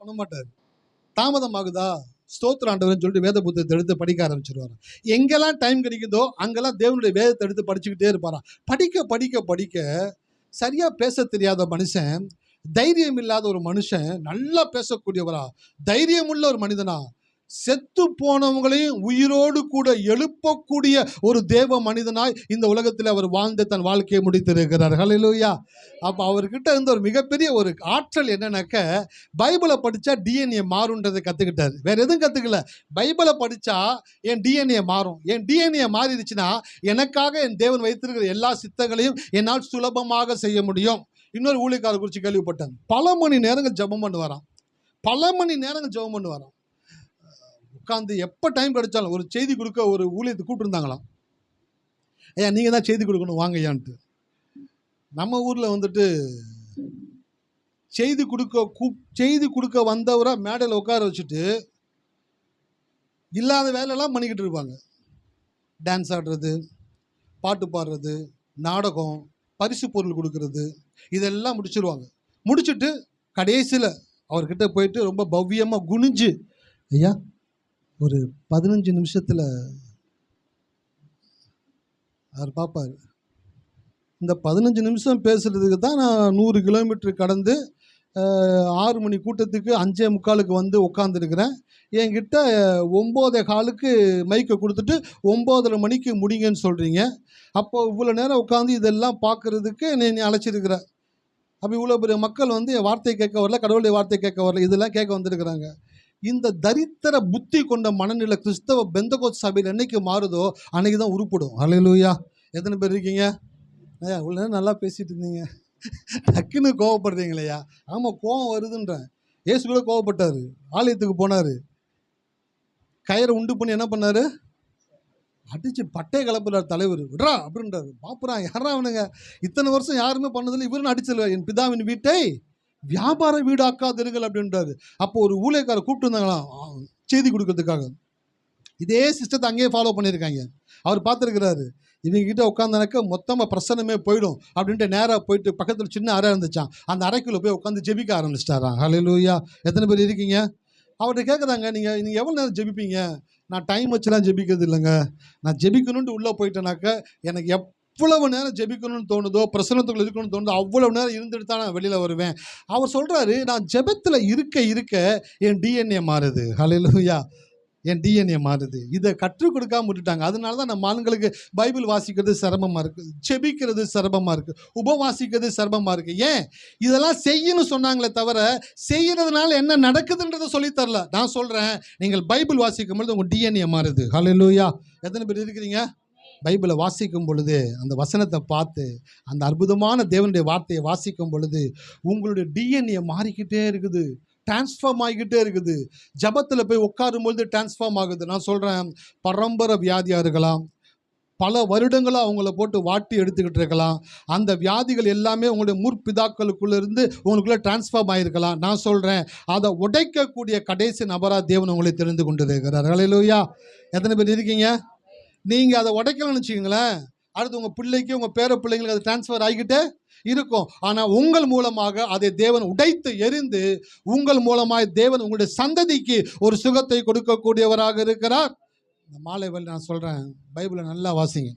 பண்ண மாட்டார். தாமதமாகுதா, ஸ்தோத்திர ஆண்டவர்னு சொல்லிட்டு வேத புத்தகத்தை எடுத்து படிக்க ஆரம்பிச்சிருவாராம். எங்கெல்லாம் டைம் கிடைக்குதோ அங்கெல்லாம் தேவனுடைய வேதத்தை எடுத்து படிச்சுக்கிட்டே இருப்பாராம். படிக்க படிக்க படிக்க சரியா பேச தெரியாத மனுஷன், தைரியம் இல்லாத ஒரு மனுஷன் நல்லா பேசக்கூடியவரா, தைரியமுள்ள ஒரு மனிதனா, செத்து போனவங்களையும் உயிரோடு கூட எழுப்பக்கூடிய ஒரு தேவ மனிதனாய் இந்த உலகத்தில் அவர் வாழ்ந்து தன் வாழ்க்கையை முடித்திருக்கிறார். ஹல்லேலூயா. அப்போ அவர்கிட்ட இருந்த ஒரு மிகப்பெரிய ஒரு ஆற்றல் என்னன்னாக்க, பைபிளை படித்தா டிஎன்ஏ மாறுன்றதை கற்றுக்கிட்டார். வேற எதுவும் கற்றுக்கல. பைபிளை படித்தா என் டிஎன்ஏ மாறும். என் டிஎன்ஏ மாறிடுச்சுன்னா எனக்காக என் தேவன் வைத்திருக்கிற எல்லா சித்தங்களையும் என்னால் சுலபமாக செய்ய முடியும். இன்னொரு ஊழியக்காரர் குறித்து கேள்விப்பட்டேன். பல மணி நேரங்கள் ஜெபம் பண்ணுவாராம். பல மணி நேரங்கள் ஜெபம் பண்ணுவாராம். உட்காந்து எப்போ டைம் கிடைச்சாலும் ஒரு செய்தி கொடுக்க ஒரு ஊழியத்தை கூப்பிட்டுருந்தாங்களாம். ஐயா நீங்கள் தான் செய்தி கொடுக்கணும் வாங்க ஐயான்ட்டு. நம்ம ஊரில் வந்துட்டு செய்தி கொடுக்க வந்தவரை மேடையில் உட்கார வச்சுட்டு இல்லாத வேலையெல்லாம் பண்ணிக்கிட்டு இருப்பாங்க. டான்ஸ் ஆடுறது, பாட்டு பாடுறது, நாடகம், பரிசு பொருள் கொடுக்கறது, இதெல்லாம் முடிச்சிருவாங்க. முடிச்சுட்டு கடைசியில் அவர்கிட்ட போயிட்டு ரொம்ப பவ்யமாக குனிஞ்சு, ஐயா ஒரு 15 நிமிஷத்தில் அவர் பார்ப்பார். இந்த 15 நிமிஷம் பேசுகிறதுக்கு தான் நான் 100 கிலோமீட்டர் கடந்து 6 மணி கூட்டத்துக்கு 5:45 வந்து உட்காந்துருக்கிறேன். என்கிட்ட 9:15 மைக்கை கொடுத்துட்டு 9:30 மணிக்கு முடிங்கன்னு சொல்கிறீங்க. அப்போ இவ்வளோ நேரம் உட்காந்து இதெல்லாம் பார்க்குறதுக்கு நீ அழைச்சிருக்கிற. அப்போ இவ்வளோ பெரிய மக்கள் வந்து என் வார்த்தை கேட்க வரல, கடவுளுடைய வார்த்தை கேட்க வரல, இதெல்லாம் கேட்க வந்திருக்கிறாங்க. இந்த தரித்திர புத்தி கொண்ட மனநிலை கிறிஸ்தவ பெந்தகோஸ்து சபையில் என்னைக்கு மாறுதோ அன்னைக்கு தான் உருப்படும். ஹல்லேலூயா. எத்தனை பேர் இருக்கீங்க? ஐயா இவ்வளோ நேரம் நல்லா பேசிட்டு இருந்தீங்க, டக்குன்னு கோவப்படுறீங்களையா? ஆமாம், கோவம் வருதுன்றேன். ஏசு கூட கோவப்பட்டார். ஆலயத்துக்கு போனார், கயிறை உண்டு பண்ணி என்ன பண்ணார், அடிச்சு பட்டையை கலப்புறார் தலைவர். விட்றா அப்படின்றாரு. பாப்புறான், யாரா அவனுங்க, இத்தனை வருஷம் யாருமே பண்ணதில்லை, இவருன்னு அடிச்சல, என் பிதாவின் வீட்டை வியாபார வீடாக்காதிருங்கள் அப்படின்றாரு. அப்போ ஒரு ஊழியக்காரை கூப்பிட்டு இருந்தாங்களாம் செய்தி கொடுக்கறதுக்காக. இதே சிஸ்டத்தை அங்கேயே ஃபாலோ பண்ணியிருக்காங்க. அவர் பார்த்துருக்கிறாரு, இவங்க கிட்ட உட்காந்தானாக்க மொத்தமாக பிரசனமே போயிடும் அப்படின்ட்டு நேராக போயிட்டு பக்கத்தில் சின்ன அறை இருந்துச்சான், அந்த அறைக்குள்ளே போய் உட்காந்து ஜெபிக்க ஆரம்பிச்சிட்டாராம். ஹல்லேலூயா. எத்தனை பேர் இருக்கீங்க? அவர்கிட்ட கேட்குறாங்க, நீங்கள் எவ்வளோ நேரம் ஜெபிப்பீங்க? நான் டைம் வச்சுலாம் ஜெபிக்கிறது இல்லைங்க, நான் ஜெபிக்கணுன்ட்டு உள்ளே போயிட்டேனாக்க எனக்கு எவ்வளவு நேரம் ஜெபிக்கணும்னு தோணுதோ, பிரசனத்துக்குள்ள இருக்கணும்னு தோணுதோ அவ்வளவு நேரம் இருந்துட்டு தான் நான் வெளியில் வருவேன். அவர் சொல்கிறாரு, நான் ஜெபத்தில் இருக்க இருக்க என் டிஎன்ஏ மாறுது. ஹல்லேலூயா. என் டிஎன்ஏ மாறுது. இதை கற்றுக் கொடுக்காம விட்டுட்டாங்க. அதனால தான் நம்ம ஆண்களுக்கு பைபிள் வாசிக்கிறது சிரமமாக இருக்குது, ஜெபிக்கிறது சிரமமாக இருக்குது, உபவாசிக்கிறது சிரமமாக இருக்குது. ஏன்? இதெல்லாம் செய்யணும்னு சொன்னாங்களே தவிர செய்யறதுனால என்ன நடக்குதுன்றதை சொல்லித்தரல. நான் சொல்கிறேன், நீங்கள் பைபிள் வாசிக்கும் பொழுது உங்கள் டிஎன்ஏ மாறுது. ஹல்லேலூயா. எத்தனை பேர் இருக்கிறீங்க? பைபிளை வாசிக்கும் பொழுது, அந்த வசனத்தை பார்த்து, அந்த அற்புதமான தேவனுடைய வார்த்தையை வாசிக்கும் பொழுது உங்களுடைய டிஎன்ஏ மாறிக்கிட்டே இருக்குது, டிரான்ஸ்ஃபார்ம் ஆகிக்கிட்டே இருக்குது. ஜபத்தில் போய் உட்காரும்பொழுது டிரான்ஸ்ஃபார்ம் ஆகுது. நான் சொல்கிறேன், பரம்பரை வியாதியாக இருக்கலாம், பல வருடங்களாக அவங்கள போட்டு வாட்டி எடுத்துக்கிட்டு இருக்கலாம், அந்த வியாதிகள் எல்லாமே உங்களுடைய முற்பிதாக்களுக்குள்ளேருந்து உங்களுக்குள்ளே டிரான்ஸ்ஃபார்ம் ஆகிருக்கலாம். நான் சொல்கிறேன், அதை உடைக்கக்கூடிய கடைசி நபராக தேவன் உங்களை தெரிந்து கொண்டு இருக்கிறார். ஹல்லேலூயா. எத்தனை பேர் இருக்கீங்க? நீங்கள் அதை உடைக்கலன்னு வச்சுக்கோங்களேன், அடுத்து உங்கள் பிள்ளைக்கு, உங்கள் பேர பிள்ளைங்களுக்கு அது டிரான்ஸ்ஃபர் ஆகிக்கிட்டே இருக்கும். ஆனால் உங்கள் மூலமாக அதை தேவன் உடைத்து எறிந்து உங்கள் மூலமாக தேவன் உங்களுடைய சந்ததிக்கு ஒரு சுகத்தை கொடுக்கக்கூடியவராக இருக்கிறார். இந்த மாலை வேலை நான் சொல்கிறேன், பைபிளை நல்லா வாசிங்க,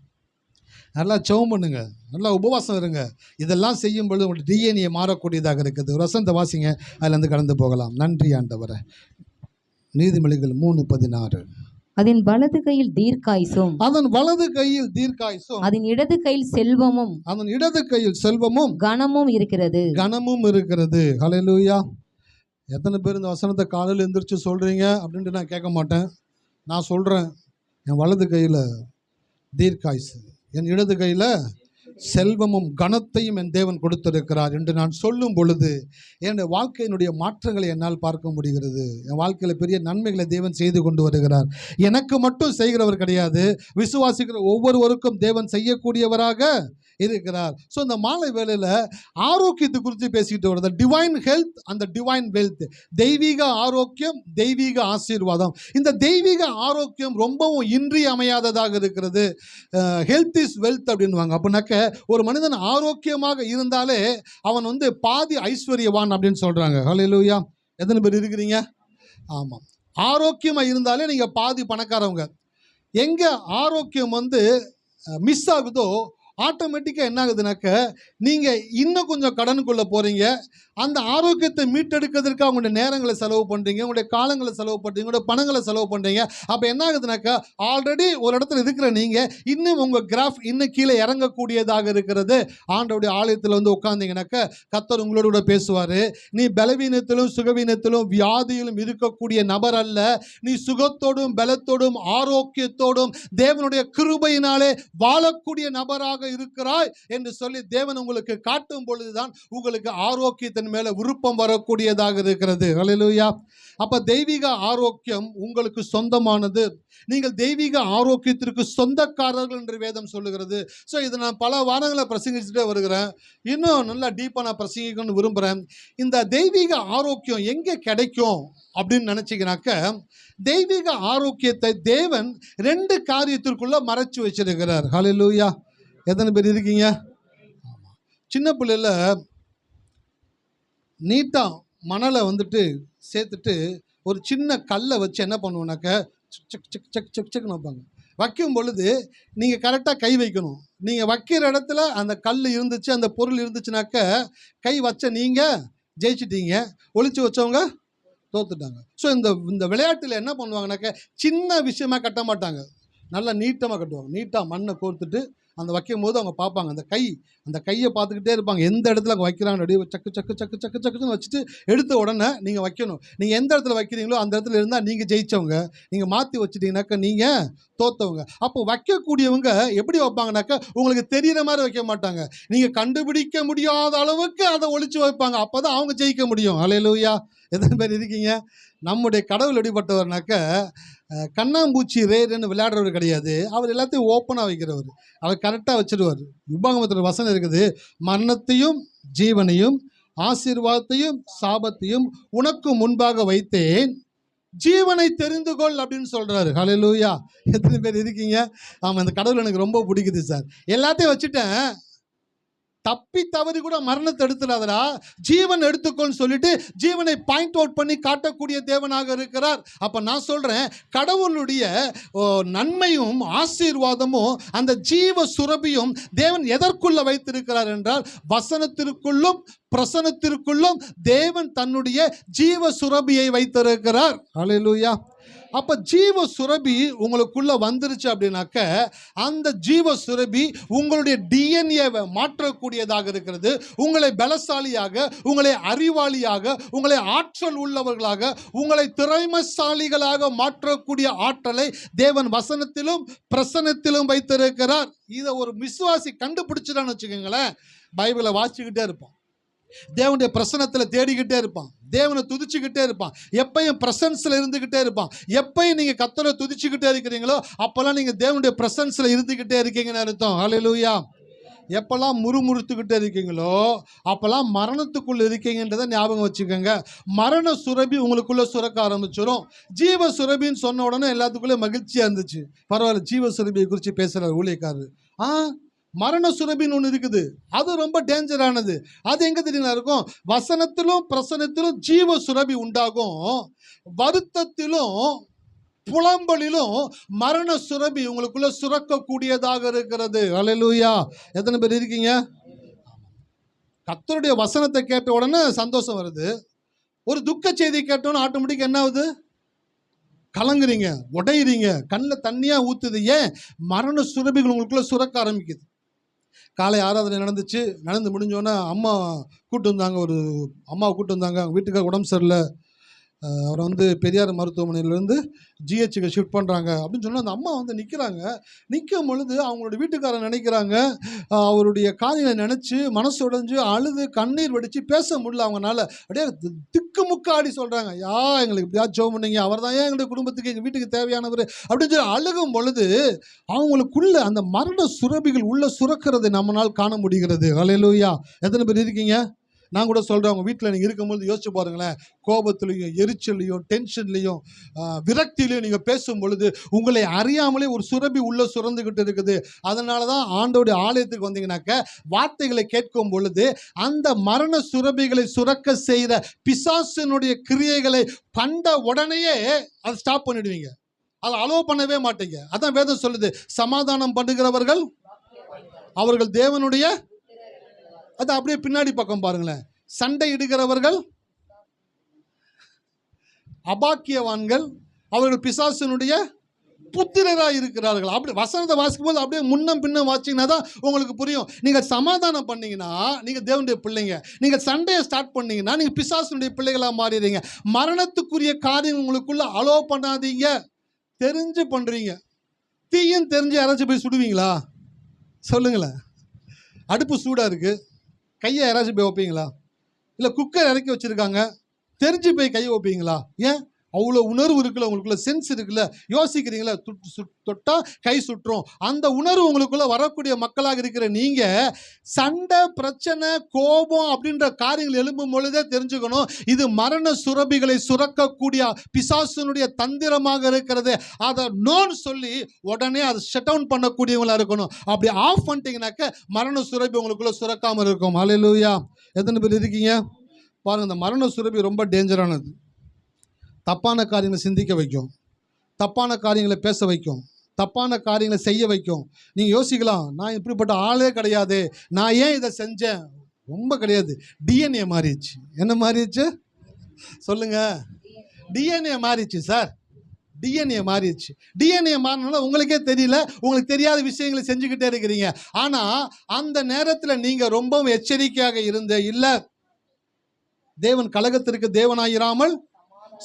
நல்லா ஜெபம் பண்ணுங்க, நல்லா உபவாசம் இருங்க. இதெல்லாம் செய்யும் பொழுது உங்களுடைய டிஎன்ஏ மாறக்கூடியதாக இருக்குது. ஒரு வசனத்தை வாசிங்க, அதிலேருந்து கடந்து போகலாம். நன்றி ஆண்டவரே. நீதிமொழிகள் 3:16. அதன் வலது கையில் தீர்க்காயுசும், அதன் வலது கையில் தீர்க்காயுசும், அதன் இடது கையில் செல்வமும், அதன் இடது கையில் செல்வமும் கனமும் இருக்கிறது. கனமும் இருக்கிறது. ஹல்லேலூயா. எத்தனை பேர் இந்த வசனத்தை காலையில் எந்திரிச்சு சொல்கிறீங்க அப்படின்ட்டு நான் கேட்க மாட்டேன். நான் சொல்கிறேன், என் வலது கையில் தீர்க்காயுசு, என் இடது கையில் செல்வமும் கனத்தையும் என் தேவன் கொடுத்திருக்கிறார் என்று நான் சொல்லும் பொழுது என்னுடைய வாழ்க்கையினுடைய மாற்றங்களை என்னால் பார்க்க முடிகிறது. என் வாழ்க்கையில் பெரிய நன்மைகளை தேவன் செய்து கொண்டு வருகிறார். எனக்கு மட்டும் செய்கிறவர் கிடையாது, விசுவாசிக்கிற ஒவ்வொருவருக்கும் தேவன் செய்யக்கூடியவராக இருக்கிறார். ஸோ இந்த மாலை வேளையில் ஆரோக்கியத்தை குறித்து பேசிக்கிட்டு வருது. டிவைன் ஹெல்த் அந்த டிவைன் வெல்த், தெய்வீக ஆரோக்கியம், தெய்வீக ஆசீர்வாதம். இந்த தெய்வீக ஆரோக்கியம் ரொம்பவும் இன்றியமையாததாக இருக்கிறது. ஹெல்த் இஸ் வெல்த் அப்படின்வாங்க. அப்படின்னாக்க ஒரு மனிதன் ஆரோக்கியமாக இருந்தாலே அவன் வந்து பாதி ஐஸ்வர்யவான் அப்படின்னு சொல்கிறாங்க. ஹல்லேலூயா. எத்தனை பேர் இருக்கிறீங்க? ஆமாம். ஆரோக்கியமாக இருந்தாலே நீங்கள் பாதி பணக்காரவங்க. எங்கே ஆரோக்கியம் மிஸ் ஆகுதோ ஆட்டோமேட்டிக்காக என்ன ஆகுதுனாக்க நீங்கள் இன்னும் கொஞ்சம் கடனுக்குள்ளே போகிறீங்க. அந்த ஆரோக்கியத்தை மீட்டெடுக்கிறதுக்கு உங்களுடைய நேரங்களை செலவு பண்ணுறீங்க, உங்களுடைய காலங்களை செலவு பண்ணுறீங்க, உங்களுடைய பணங்களை செலவு பண்ணுறீங்க. அப்போ என்ன ஆகுதுனாக்கா ஆல்ரெடி ஒரு இடத்துல இருக்கிற நீங்கள் இன்னும் உங்கள் கிராஃப் இன்னும் கீழே இறங்கக்கூடியதாக இருக்கிறது. ஆண்டவருடைய ஆலயத்தில் உட்கார்ந்தீங்கன்னாக்க கர்த்தர் உங்களோட கூட பேசுவார். நீ பலவீனத்திலும் சுகவீனத்திலும் வியாதியிலும் இருக்கக்கூடிய நபர் அல்ல, நீ சுகத்தோடும் பலத்தோடும் ஆரோக்கியத்தோடும் தேவனுடைய கிருபையினாலே வாழக்கூடிய நபராக இருக்கிறாய் என்று சொல்லி தேவன் உங்களுக்கு காட்டும் பொழுதுதான் உங்களுக்கு ஆரோக்கியத்தின் மேல விருப்பம் வரக்கூடியதாக இருக்கிறது. ஹல்லேலூயா. அப்ப தெய்வீக ஆரோக்கியம் உங்களுக்கு சொந்தமானது. நீங்கள் தெய்வீக ஆரோக்கியத்திற்கு சொந்தக்காரர்கள் என்று வேதம் சொல்லுகிறது. ஸோ இதை நான் பல வாரங்களை பிரசங்கிச்சுட்டே வருகிறேன். இன்னும் நல்லா டீப்பாக நான் பிரசங்கிக்கணும்னு விரும்புகிறேன். இந்த தெய்வீக ஆரோக்கியம் எங்கே கிடைக்கும் அப்படின்னு நினச்சிங்கனாக்க, தெய்வீக ஆரோக்கியத்தை தேவன் 2 காரியத்திற்குள்ள மறைச்சு வச்சிருக்கிறார். ஹல்லேலூயா. எத்தனை பேர் இருக்கீங்க? சின்ன பிள்ளைல நீட்டாக மணலை சேர்த்துட்டு ஒரு சின்ன கல்லை வச்சு என்ன பண்ணுவோம்னாக்க செக் செக் செக் செக் செக்னு வைப்பாங்க. வைக்கும் பொழுது நீங்கள் கரெக்டாக கை வைக்கணும். நீங்கள் வைக்கிற இடத்துல அந்த கல் இருந்துச்சு, அந்த பொருள் இருந்துச்சுனாக்க கை வச்ச நீங்கள் ஜெயிச்சிட்டீங்க, ஒளிச்சு வச்சவங்க தோத்துட்டாங்க. ஸோ இந்த விளையாட்டில் என்ன பண்ணுவாங்கனாக்க சின்ன விஷயமாக கட்ட மாட்டாங்க, நல்லா நீட்டமாக கட்டுவாங்க. நீட்டாக மண்ணை கோர்த்துட்டு அந்த வைக்கும் போது அவங்க பார்ப்பாங்க, அந்த கையை பார்த்துக்கிட்டே இருப்பாங்க. எந்த இடத்துல அவங்க வைக்கிறாங்க அப்படியே சக்கு சக்கு சக்கு சக்கு சக்குன்னு வச்சுட்டு எடுத்த உடனே நீங்கள் வைக்கணும். நீங்கள் எந்த இடத்துல வைக்கிறீங்களோ அந்த இடத்துல இருந்தால் நீங்கள் ஜெயித்தவங்க, நீங்கள் மாற்றி வச்சுட்டீங்கனாக்கா நீங்கள் தோற்றவங்க. அப்போ வைக்கக்கூடியவங்க எப்படி வைப்பாங்கனாக்கா உங்களுக்கு தெரிகிற மாதிரி வைக்க மாட்டாங்க, நீங்கள் கண்டுபிடிக்க முடியாத அளவுக்கு அதை ஒளிச்சு வைப்பாங்க. அப்போ தான் அவங்க ஜெயிக்க முடியும். ஹல்லேலூயா. எத்தனை பேர் இருக்கீங்க? நம்முடைய கடவுள் எப்படிப்பட்டவர்னாக்க கண்ணாம்பூச்சி ரேருன்னு விளையாடுறவர் கிடையாது. அவர் எல்லாத்தையும் ஓப்பனாக வைக்கிறவர். அவர் கரெக்டாக வச்சுருவார். உபாகமத்தில் வசனம் இருக்குது, மரணத்தையும் ஜீவனையும் ஆசீர்வாதத்தையும் சாபத்தையும் உனக்கு முன்பாக வைத்தேன், ஜீவனை தெரிந்து கொள் அப்படின்னு சொல்கிறாரு. ஹல்லேலூயா. எத்தனை பேர் இருக்கீங்க? ஆமாம், இந்த கடவுள் எனக்கு ரொம்ப பிடிக்குது சார். எல்லாத்தையும் வச்சுட்டேன், தப்பி தவறி கூட மரணத்தை எடுத்துடாதடா, ஜீவன் எடுத்துக்கோன்னு சொல்லிட்டு ஜீவனை பாயிண்ட் அவுட் பண்ணி காட்டக்கூடிய தேவனாக இருக்கிறார். அப்போ நான் சொல்கிறேன், கடவுளுடைய நன்மையும் ஆசீர்வாதமும் அந்த ஜீவ சுரபியும் தேவன் எதற்குள்ள வைத்திருக்கிறார் என்றால் வசனத்திற்குள்ளும் பிரசனத்திற்குள்ளும் தேவன் தன்னுடைய ஜீவ சுரபியை வைத்திருக்கிறார். ஹல்லேலூயா. அப்போ ஜீவ சுரபி உங்களுக்குள்ள வந்துருச்சு அப்படின்னாக்க அந்த ஜீவ சுரபி உங்களுடைய டிஎன்ஏவை மாற்றக்கூடியதாக இருக்கிறது. உங்களை பலசாலியாக, உங்களை அறிவாளியாக, உங்களை ஆற்றல் உள்ளவர்களாக, உங்களை திறமைசாலிகளாக மாற்றக்கூடிய ஆற்றலை தேவன் வசனத்திலும் பிரசனத்திலும் வைத்திருக்கிறார். இதை ஒரு விசுவாசி கண்டுபிடிச்சிட்டான்னு வச்சுக்கோங்களேன், பைபிளை வாசிச்சுக்கிட்டே இருப்பான், தேவனுடைய பிரசனத்தில் தேடிக்கிட்டே இருப்பான், தேவனை துதிச்சுக்கிட்டே இருப்பான், எப்பயும் பிரசன்ஸில் இருந்துக்கிட்டே இருப்பான். எப்பயும் நீங்கள் கர்த்தரை துதிச்சுக்கிட்டே இருக்கிறீங்களோ அப்போல்லாம் நீங்கள் தேவனுடைய பிரசன்ஸில் இருந்துக்கிட்டே இருக்கீங்கன்னு அர்த்தம். ஹல்லேலூயா. எப்போல்லாம் முறுமுறுத்துக்கிட்டே இருக்கீங்களோ அப்போல்லாம் மரணத்துக்குள்ளே இருக்கீங்கன்றதை ஞாபகம் வச்சுக்கோங்க. மரண சுரபி உங்களுக்குள்ளே சுரக்க ஆரம்பிச்சிடும். ஜீவ சுரபின்னு சொன்ன உடனே எல்லாத்துக்குள்ளே மகிழ்ச்சியாக இருந்துச்சு. பரவாயில்ல, ஜீவ சுரபியை குறித்து பேசுகிறார் ஊழியக்காரர். மரண சுரபின்னு ஒன்று இருக்குது, அது ரொம்ப டேஞ்சரானது. அது எங்கே தெரியுங்களா இருக்கும்? வசனத்திலும் பிரசனத்திலும் ஜீவ சுரபி உண்டாகும், வருத்தத்திலும் புலம்பலிலும் மரண சுரபி உங்களுக்குள்ள சுரக்கக்கூடியதாக இருக்கிறது. ஹல்லேலூயா. எத்தனை பேர் இருக்கீங்க? கர்த்தருடைய வசனத்தை கேட்ட உடனே சந்தோஷம் வருது. ஒரு துக்க செய்தி கேட்டோன்னு ஆட்டோமேட்டிக் என்ன ஆகுது? கலங்குறீங்க, உடையிறீங்க, கண்ணில் தண்ணியாக ஊற்றுது. ஏன்? மரண சுரபிகள் உங்களுக்குள்ள சுரக்க ஆரம்பிக்குது. காலை ஆராதனை நடந்து முடிஞ்சோன்னே அம்மாவை கூப்பிட்டு வந்தாங்க. அவங்க வீட்டுக்கார உடம்பு சரியில்லை, அவரை பெரியார் மருத்துவமனையிலேருந்து ஜிஹெச்சுக்கு ஷிஃப்ட் பண்ணுறாங்க அப்படின்னு சொன்னால் அந்த அம்மா நிற்கிறாங்க. நிற்கும் பொழுது அவங்களோட வீட்டுக்காரன் நினைக்கிறாங்க, அவருடைய காரியங்களை நினச்சி மனசு உடைஞ்சு அழுது கண்ணீர் வடித்து பேச முடியல அவங்களால. அப்படியே திக்குமுக்காடி சொல்கிறாங்க, எங்களுக்கு இப்படியா ஜெபம் பண்ணீங்க, அவர் தான் எங்களுடைய குடும்பத்துக்கு எங்கள் வீட்டுக்கு தேவையானவர் அப்படின்னு சொல்லி அழுகும் பொழுது அவங்களுக்குள்ள அந்த மரண சுரபிகள் உள்ள சுரக்கிறதை நம்மளால் காண முடிகிறது. ஹல்லேலூயா. எத்தனை பேர் இருக்கீங்க? நான் கூட சொல்கிறேன், உங்கள் வீட்டில் நீங்கள் இருக்கும்போது யோசிச்சு பாருங்களேன், கோபத்துலேயும் எரிச்சல்லையும் டென்ஷன்லேயும் விரக்தியிலையும் நீங்கள் பேசும் பொழுது உங்களை அறியாமலே ஒரு சுரபி உள்ளே சுரந்துக்கிட்டு இருக்குது. அதனால தான் ஆண்டோடைய ஆலயத்துக்கு வந்தீங்கன்னாக்க வார்த்தைகளை கேட்கும் பொழுது அந்த மரண சுரபிகளை சுரக்க செய்கிற பிசாசினுடைய கிரியைகளை கண்ட உடனேயே அதை ஸ்டாப் பண்ணிடுவீங்க, அதை அலோவ் பண்ணவே மாட்டீங்க. அதான் வேதம் சொல்லுது, சமாதானம் பண்ணுகிறவர்கள் அவர்கள் தேவனுடைய, அது அப்படியே பின்னாடி பக்கம் பாருங்களேன், சண்டை இடுகிறவர்கள் அபாக்கியவான்கள் அவர்கள் பிசாசினுடைய புத்திரராக இருக்கிறார்கள். அப்படி வசனத்தை வாசிக்கும் போது அப்படியே முன்னம் பின்னம் வாசிங்கன்னா தான் உங்களுக்கு புரியும். நீங்கள் சமாதானம் பண்ணீங்கன்னா நீங்கள் தேவனுடைய பிள்ளைங்க, நீங்கள் சண்டையை ஸ்டார்ட் பண்ணீங்கன்னா நீங்கள் பிசாசினுடைய பிள்ளைகளாக மாறிடுறீங்க. மரணத்துக்குரிய காரியம் உங்களுக்குள்ள அலோவ் பண்ணாதீங்க. தெரிஞ்சு பண்ணுறீங்க. தீயும் தெரிஞ்சு யாராச்சும் போய் சுடுவீங்களா? சொல்லுங்களேன். அடுப்பு சூடாக இருக்குது, கையை யாராச்சும் போய் வைப்பீங்களா? இல்லை குக்கர் இறக்கி வச்சுருக்காங்க, தெரிஞ்சு போய் கையை வைப்பீங்களா? ஏன்? அவ்வளோ உணர்வு இருக்குல்ல, உங்களுக்குள்ள சென்ஸ் இருக்குல்ல, யோசிக்கிறீங்களா, தொட்டால் கை சுற்றும். அந்த உணர்வு உங்களுக்குள்ள வரக்கூடிய மக்களாக இருக்கிற நீங்கள் சண்டை பிரச்சனை கோபம் அப்படின்ற காரியங்கள் எழும்பும் பொழுதே தெரிஞ்சுக்கணும், இது மரண சுரபிகளை சுரக்கக்கூடிய பிசாசுனுடைய தந்திரமாக இருக்கிறது. அதை நோன்னு சொல்லி உடனே அதை ஷட் டவுன் பண்ணக்கூடியவங்களா இருக்கணும். அப்படி ஆஃப் பண்ணிட்டீங்கன்னாக்க மரண சுரபி உங்களுக்குள்ள சுரக்காமல் இருக்கும். ஹல்லேலூயா. எத்தனை பேர் இருக்கீங்க? பாருங்கள், இந்த மரண சுரபி ரொம்ப டேஞ்சரானது. தப்பான காரியங்களை சிந்திக்க வைக்கும், தப்பான காரியங்களை பேச வைக்கும், தப்பான காரியங்களை செய்ய வைக்கும். நீங்கள் யோசிக்கலாம், நான் இப்படிப்பட்ட ஆளே கிடையாது, நான் ஏன் இதை செஞ்சேன்? ரொம்ப கிடையாது, டிஎன்ஏ மாறிடுச்சு. என்ன மாறிடுச்சு சொல்லுங்கள்? டிஎன்ஏ மாறிடுச்சு சார், டிஎன்ஏ மாறிடுச்சு. டிஎன்ஏ மாறினால உங்களுக்கே தெரியல, உங்களுக்கு தெரியாத விஷயங்களை செஞ்சுக்கிட்டே இருக்கிறீங்க. ஆனால் அந்த நேரத்தில் நீங்கள் ரொம்பவும் எச்சரிக்கையாக இருந்த இல்லை, தேவன் கலகத்திற்கு தேவனாயிராமல்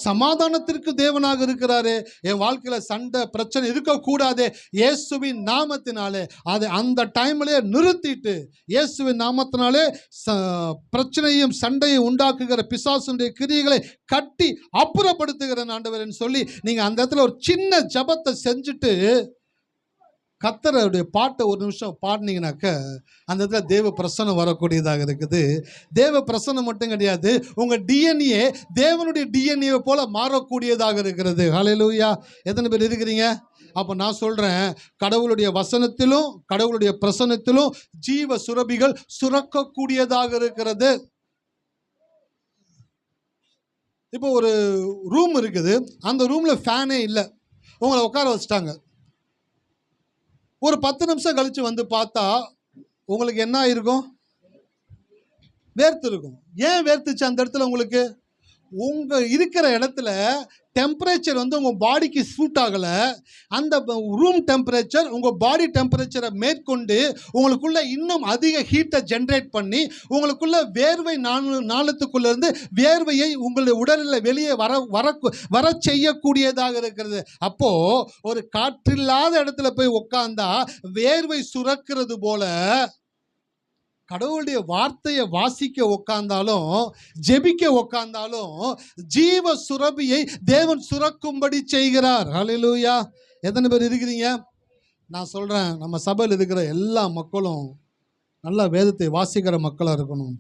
சமாதானத்திற்கு தேவனாக இருக்கிறாரு. என் வாழ்க்கையில் சண்டை பிரச்சனை இருக்கக்கூடாது, இயேசுவின் நாமத்தினாலே அதை அந்த டைம்லேயே நிறுத்திட்டு இயேசுவின் நாமத்தினாலே பிரச்சனையும் சண்டையும் உண்டாக்குகிற பிசாசுடைய கிரியைகளை கட்டி அப்புறப்படுத்துகிற ஆண்டவர்னு சொல்லி நீங்கள் அந்த இடத்துல ஒரு சின்ன ஜபத்தை செஞ்சுட்டு கர்த்தருடைய பாட்டை ஒரு நிமிஷம் பாடினீங்கனாக்க அந்த இடத்துல தேவ பிரசன்னம் வரக்கூடியதாக இருக்குது. தேவ பிரசன்னம் மட்டும் கிடையாது, உங்கள் டிஎன்ஏ தேவனுடைய டிஎன்ஏ போல மாறக்கூடியதாக இருக்கிறது. ஹல்லேலூயா. எத்தனை பேர் இருக்கிறீங்க? அப்போ நான் சொல்கிறேன், கடவுளுடைய வசனத்திலும் கடவுளுடைய பிரசன்னத்திலும் ஜீவ சுரபிகள் சுரக்கக்கூடியதாக இருக்கிறது. இப்போ ஒரு ரூம் இருக்குது, அந்த ரூமில் ஃபேனே இல்லை, உங்களை உட்கார வச்சுட்டாங்க. ஒரு 10 நிமிஷம் கழித்து வந்து பார்த்தா உங்களுக்கு என்ன ஆயிருக்கும்? வேர்த்து இருக்கும். ஏன் வேர்த்துச்சு அந்த இடத்துல? உங்களுக்கு உங்கள் இருக்கிற இடத்துல டெம்பரேச்சர் வந்து உங்கள் பாடிக்கு சூட் ஆகலை. அந்த ரூம் டெம்பரேச்சர் உங்கள் பாடி டெம்பரேச்சரை மேற்கொண்டு உங்களுக்குள்ள இன்னும் அதிக ஹீட்டை ஜென்ரேட் பண்ணி உங்களுக்குள்ள வேர்வை நாளத்துக்குள்ளேருந்து வேர்வையை உங்களுடைய உடலில் வெளியே வர செய்யக்கூடியதாக இருக்கிறது. அப்போது ஒரு காற்றில்லாத இடத்துல போய் உட்காந்தா வேர்வை சுரக்கிறது போல கடவுளுடைய வார்த்தையை வாசிக்க உட்கார்ந்தாலும் ஜெபிக்க உட்கார்ந்தாலும் ஜீவ சுரபியை தேவன் சுரக்கும்படி செய்கிறார். ஹல்லேலூயா. எத்தனை பேர் இருக்கிறீங்க? நான் சொல்கிறேன், நம்ம சபையில் இருக்கிற எல்லா மக்களும் நல்லா வேதத்தை வாசிக்கிற மக்களாக இருக்கணும்,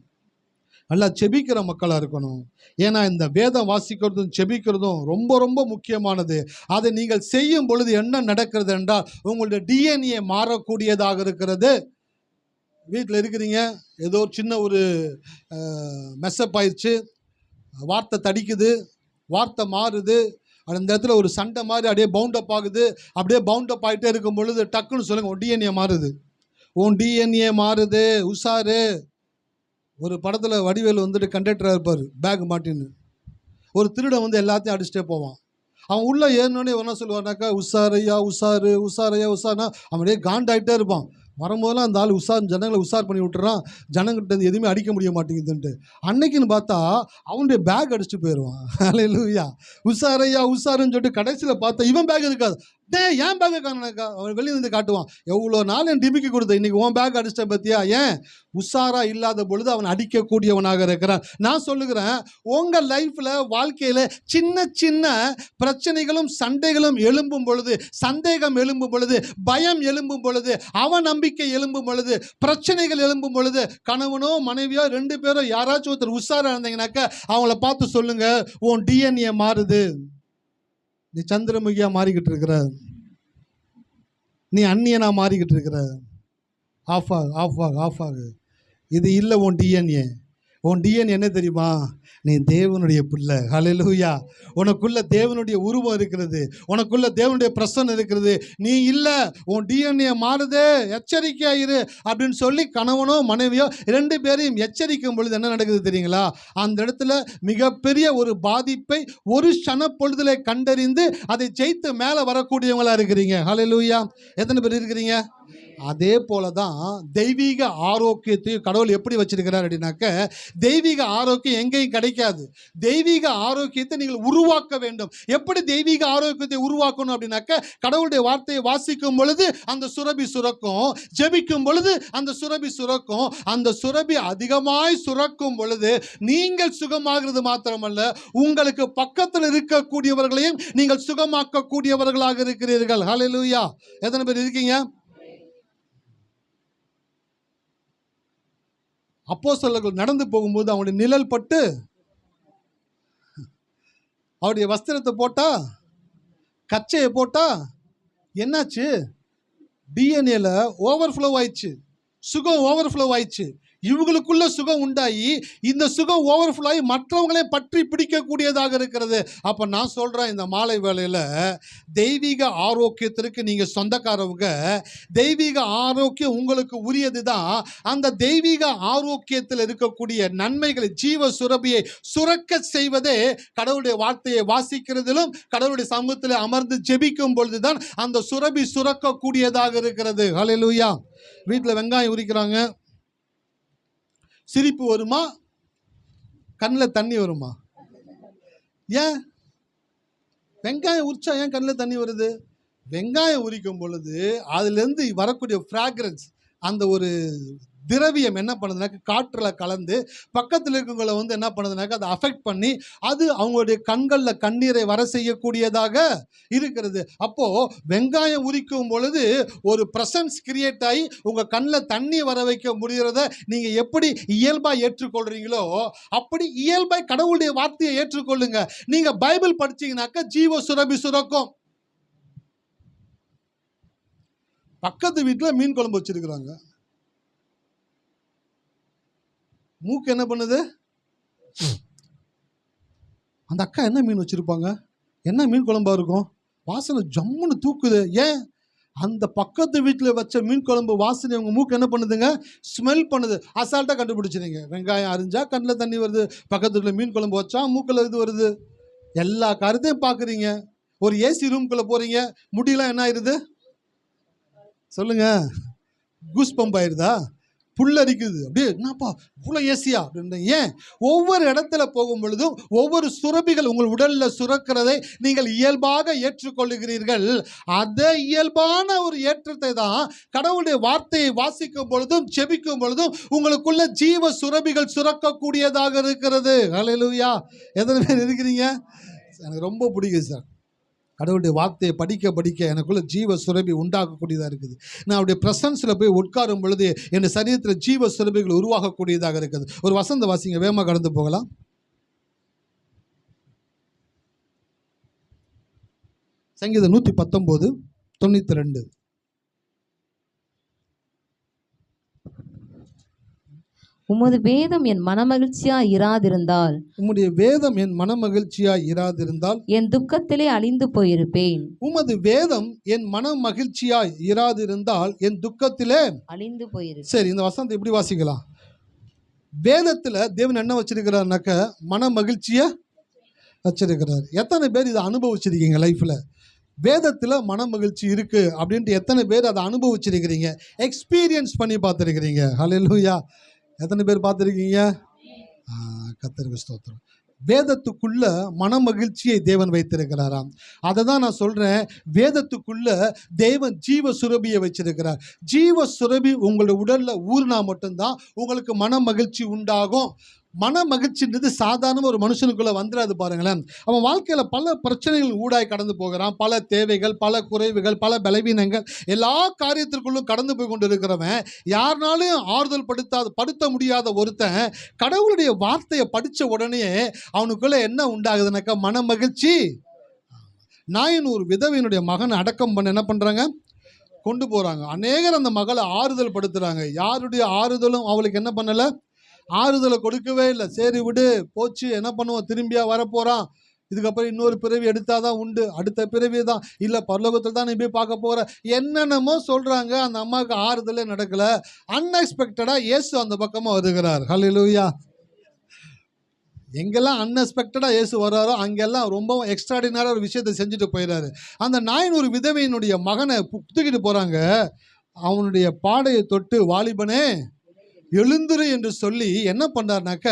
நல்லா செபிக்கிற மக்களாக இருக்கணும். ஏன்னா இந்த வேதம் வாசிக்கிறதும் செபிக்கிறதும் ரொம்ப ரொம்ப முக்கியமானது. அதை நீங்கள் செய்யும் பொழுது என்ன நடக்கிறது என்றால் உங்களுடைய டிஎன்ஏ மாறக்கூடியதாக இருக்கிறது. வீட்டில் இருக்கிறீங்க, ஏதோ சின்ன ஒரு மெஸ்அப் ஆயிடுச்சு, வார்த்தை தடிக்குது, வார்த்தை மாறுது, அந்த இடத்துல ஒரு சண்டை மாதிரி அப்படியே பவுண்டப் ஆகுது. அப்படியே பவுண்டப் ஆகிட்டே இருக்கும் பொழுது டக்குன்னு சொல்லுங்கள், உன் டிஎன்ஏ மாறுது, உன் டிஎன்ஏ மாறுது, உஷாரு. ஒரு படத்தில் வடிவேல் வந்துட்டு கண்டக்டராக இருப்பார், பேக் மாட்டின்னு. ஒரு திருடன் வந்து எல்லாத்தையும் அடிச்சுட்டே போவான். அவன் உள்ளே ஏறினோடனே என்ன சொல்லுவார்னாக்கா, உஷாரையா உஷாரு, உஷாரையா உஷார்னா அவன் அப்படியே காண்டாகிட்டே இருப்பான். வரும்போதெல்லாம் அந்த ஆள் ஜனங்களை உஷார் பண்ணி விட்டுறான், ஜனங்கிட்ட எதுவுமே அடிக்க முடிய மாட்டேங்குதுன்ட்டு. அன்னைக்குன்னு பார்த்தா அவனுடைய பேக் அடிச்சுட்டு போயிடுவான். ஹல்லேலூயா. உஷாரையா உஷாருன்னு சொல்லிட்டு கடைசியில் பார்த்தா இவன் பேக் இருக்காது, ஏன் பேக்கை காணக்கா, அவன் வெளியே வந்து காட்டுவான். எவ்வளோ நாள் என் டிபிக்கு கொடுத்த, இன்னைக்கு உன் பேக் அடிச்சிட்டேன் பத்தியா. ஏன்? உஷாரா இல்லாத பொழுது அவன் அடிக்கக்கூடியவனாக இருக்கிறான். நான் சொல்லுகிறேன், உங்கள் லைஃப்ல வாழ்க்கையில சின்ன சின்ன பிரச்சனைகளும் சண்டைகளும் எழும்பும் பொழுது, சந்தேகம் எழும்பும் பொழுது, பயம் எழும்பும் பொழுது, அவநம்பிக்கை எழும்பும் பொழுது, பிரச்சனைகள் எழும்பும் பொழுது, கணவனோ மனைவியோ 2 பேரோ யாராச்சும் ஒருத்தர் உஷாரா இருந்தீங்கன்னாக்க அவங்கள பார்த்து சொல்லுங்க, உன் டிஎன்ஏ மாறுது, நீ சந்திரமுகியா மாறிக்கிட்டு இருக்கிற, நீ அந்நியனா மாறிக்கிட்டு இருக்கிற. ஆஃப் ஆகு, ஆஃப் ஆகு, ஆஃப் ஆகு. இது இல்லை உன் டிஎன்ஏ. உன் டிஎன்ஏ என்ன தெரியுமா? நீ தேவனுடைய பிள்ளை. ஹல்லேலூயா. உனக்குள்ள தேவனுடைய உருவம் இருக்கிறது, உனக்குள்ள தேவனுடைய பிரசன்னம் இருக்கிறது. நீ இல்லை, உன் டிஎன்ஏ மாறுதே, எச்சரிக்கையாயிரு அப்படின்னு சொல்லி கணவனோ மனைவியோ 2 பேரையும் எச்சரிக்கும் பொழுது என்ன நடக்குது தெரியுங்களா? அந்த இடத்துல மிகப்பெரிய ஒரு பாதிப்பை ஒரு க்ஷண பொழுதுல கண்டறிந்து அதை ஜெயித்து மேலே வரக்கூடியவங்களா இருக்கிறீங்க. ஹல்லேலூயா. எத்தனை பேர் இருக்கிறீங்க? அதே போல தான் தெய்வீக ஆரோக்கியத்தையும் கடவுள் எப்படி வச்சிருக்கிறார் அப்படின்னாக்க, தெய்வீக ஆரோக்கியம் எங்கேயும் கிடைக்காது. தெய்வீக ஆரோக்கியத்தை நீங்கள் உருவாக்க வேண்டும். எப்படி தெய்வீக ஆரோக்கியத்தை உருவாக்கணும் அப்படின்னாக்க, கடவுளுடைய வார்த்தையை வாசிக்கும் பொழுது அந்த சுரபி சுரக்கும், ஜெபிக்கும் பொழுது அந்த சுரபி சுரக்கும். அந்த சுரபி அதிகமாய் சுரக்கும் பொழுது நீங்கள் சுகமாகிறது மாத்திரமல்ல, உங்களுக்கு பக்கத்தில் இருக்கக்கூடியவர்களையும் நீங்கள் சுகமாக்கக்கூடியவர்களாக இருக்கிறீர்கள். ஹல்லேலூயா. எத்தனை பேர் இருக்கீங்க? அப்போஸ்தலர்கள் நடந்து போகும்போது அவனுடைய நிழல் பட்டு அவருடைய வஸ்திரத்தை போட்டா, கச்சையை போட்டா என்னாச்சு? டிஎன்ஏல ஓவர்ஃப்ளோ ஆயிடுச்சு, சுகம் ஓவர்ஃப்ளோ ஆயிடுச்சு. இவங்களுக்குள்ள சுகம் உண்டாகி இந்த சுகம் ஓவர்ஃப்ளோ ஆகி மற்றவங்களே பற்றி பிடிக்கக்கூடியதாக இருக்கிறது. அப்போ நான் சொல்கிறேன், இந்த மாலை வேளையில் தெய்வீக ஆரோக்கியத்திற்கு நீங்கள் சொந்தக்காரவங்க. தெய்வீக ஆரோக்கியம் உங்களுக்கு உரியது தான். அந்த தெய்வீக ஆரோக்கியத்தில் இருக்கக்கூடிய நன்மைகளை, ஜீவ சுரபியை சுரக்க செய்வதே கடவுளுடைய வார்த்தையை வாசிக்கிறதிலும் கடவுளுடைய சமூகத்தில் அமர்ந்து ஜெபிக்கும் பொழுது தான் அந்த சுரபி சுரக்கக்கூடியதாக இருக்கிறது. ஹல்லேலூயா. வீட்டில் வெங்காயம் உரிக்கிறாங்க, சிரிப்பு வருமா? கண்ணில் தண்ணி வருமா? ஏன்? வெங்காயம் உரிச்சா ஏன் கண்ணில் தண்ணி வருது? வெங்காயம் உரிக்கும் பொழுது அதுலேருந்து வரக்கூடிய ஃப்ராக்ரன்ஸ், அந்த ஒரு திரவியம் என்ன பண்ணுதுனாக்க காற்றில் கலந்து பக்கத்தில் இருக்கவங்களை என்ன பண்ணுதுனாக்க அதை அஃபெக்ட் பண்ணி அது அவங்களுடைய கண்களில் கண்ணீரை வர செய்யக்கூடியதாக இருக்கிறது. அப்போது வெங்காயம் உரிக்கும் பொழுது ஒரு ப்ரெசன்ஸ் கிரியேட் ஆகி உங்கள் கண்ணில் தண்ணி வர வைக்க முடிகிறத நீங்கள் எப்படி இயல்பாக ஏற்றுக்கொள்கிறீங்களோ அப்படி இயல்பாக கடவுளுடைய வார்த்தையை ஏற்றுக்கொள்ளுங்க. நீங்கள் பைபிள் படிச்சீங்கன்னாக்க ஜீவ சுரபி சுரக்கும். பக்கத்து வீட்டில் மீன் குழம்பு வச்சிருக்கிறாங்க, மூக்கு என்ன பண்ணுது? அந்த அக்கா என்ன மீன் வச்சிருப்பாங்க, என்ன மீன் குழம்பா இருக்கும், வாசனை ஜம்முன்னு தூக்குது. ஏன்? அந்த பக்கத்து வீட்டில் வச்ச மீன் குழம்பு வாசனை உங்கள் மூக்கு என்ன பண்ணுதுங்க? ஸ்மெல் பண்ணுது. அசால்ட்டாக கண்டுபிடிச்சிருங்க. வெங்காயம் அரிஞ்சா கண்ணில் தண்ணி வருது, பக்கத்து வீட்டில் மீன் குழம்பு வச்சா மூக்கில் இது வருது. எல்லா கருத்தையும் பார்க்குறீங்க. ஒரு ஏசி ரூம்குள்ளே போகிறீங்க, முடியெல்லாம் என்ன ஆயிடுது சொல்லுங்க? கூஸ் பம்ப் ஆயிடுதா? புல்லரிக்குது. அப்படியே என்னப்பா இவ்வளோ ஏசியா அப்படின்னு. ஏன்? ஒவ்வொரு இடத்துல போகும் பொழுதும் ஒவ்வொரு சுரபிகள் உங்கள் உடலில் சுரக்கிறதை நீங்கள் இயல்பாக ஏற்றுக்கொள்ளுகிறீர்கள். அதே இயல்பான ஒரு ஏற்றத்தை தான் கடவுளுடைய வார்த்தையை வாசிக்கும் பொழுதும் செபிக்கும் பொழுதும் உங்களுக்குள்ள ஜீவ சுரபிகள் சுரக்கக்கூடியதாக இருக்கிறது. ஹல்லேலூயா. எத்தனை பேர் இருக்கிறீங்க? எனக்கு ரொம்ப பிடிக்கும் சார், கடவுளுடைய வார்த்தையை படிக்க படிக்க எனக்குள்ள ஜீவ சுரபி உண்டாகக்கூடியதாக இருக்குது. நான் அவருடைய பிரசன்ஸில் போய் உட்காரும் பொழுது என் சரீரத்தில் ஜீவ சுரபிகள் உருவாகக்கூடியதாக இருக்குது. ஒரு வசந்த வாசிங்க, வேகமாக கடந்து போகலாம். சங்கீதம் 119:92. உமது வேதம் என் மனமகிழ்ச்சியா இராதிருந்தால், உம்முடைய வேதம் என் மனமகிழ்ச்சியா இராதிருந்தால் என் துக்கத்திலே அழிந்து போயிருப்பேன். உமது வேதம் என் மன மகிழ்ச்சியா இராதிருந்தால் என் துக்கத்திலே அழிந்து போயிருப்பேன். சரி, இந்த வசனத்தை எப்படி வாசிக்கலாம்? வேதத்தில் தேவன் என்ன வச்சிருக்கிறார்னாக்க மன மகிழ்ச்சியை வச்சிருக்கிறார். எத்தனை பேர் இதை அனுபவிச்சிருக்கீங்க லைஃப்பில்? வேதத்தில் மன மகிழ்ச்சி இருக்குது அப்படின்ட்டு எத்தனை பேர் அதை அனுபவிச்சிருக்கிறீங்க, எக்ஸ்பீரியன்ஸ் பண்ணி பார்த்துருக்கிறீங்க? ஹல்லேலூயா. எத்தனை பேர் பார்த்துருக்கீங்க? கர்த்தருக்கு ஸ்தோத்திரம். வேதத்துக்குள்ள மன மகிழ்ச்சியை தேவன் வைத்திருக்கிறாராம். அதை தான் நான் சொல்றேன், வேதத்துக்குள்ள தேவன் ஜீவ சுரபியை வச்சிருக்கிறார். ஜீவ சுரபி உங்களுடைய உடல்ல ஊறினா மட்டும்தான் உங்களுக்கு மன மகிழ்ச்சி உண்டாகும். மன மகிழ்ச்சின்றது சாதாரண ஒரு மனுஷனுக்குள்ள வந்துடாது பாருங்களேன். அவன் வாழ்க்கையில பல பிரச்சனைகள் ஊடாய் கடந்து போகிறான், பல தேவைகள், பல குறைவுகள், பல பலவீனங்கள், எல்லா காரியத்திற்குள்ளும் கடந்து போய் கொண்டு இருக்கிறவன், யாருனாலும் ஆறுதல் படுத்த முடியாத ஒருத்தன் கடவுளுடைய வார்த்தையை படித்த உடனே அவனுக்குள்ள என்ன உண்டாகுதுனாக்கா மன மகிழ்ச்சி. நாயின் ஒரு விதவையினுடைய மகனை அடக்கம் பண்ண என்ன பண்றாங்க, கொண்டு போறாங்க. அநேகர் அந்த மகளை ஆறுதல் படுத்துறாங்க. யாருடைய ஆறுதலும் அவளுக்கு என்ன பண்ணல, ஆறுதலை கொடுக்கவே இல்லை. சரி விடு, போச்சு, என்ன பண்ணுவோம், திரும்பியா வரப்போறான், இதுக்கப்புறம் இன்னொரு பிறவி எடுத்தாதான் உண்டு, அடுத்த பிறவி தான் இல்லை, பரலோகத்தில் தான் நீ போய் பார்க்க போற, என்னென்னமோ சொல்றாங்க. அந்த அம்மாவுக்கு ஆறுதலே நடக்கல. அன்எக்ஸ்பெக்டடா இயேசு அந்த பக்கமா வருகிறார். ஹல்லேலூயா. எங்கெல்லாம் அன்எக்ஸ்பெக்டடா இயேசு வர்றாரோ அங்கெல்லாம் ரொம்ப எக்ஸ்ட்ராடினரியா ஒரு விஷயத்தை செஞ்சுட்டு போயிடாரு. அந்த நாயின் ஒரு விதவையினுடைய மகனை தூக்கிட்டு போறாங்க. அவனுடைய பாடையை தொட்டு, வாலிபனே எழுந்துரு என்று சொல்லி என்ன பண்ணார்னாக்க,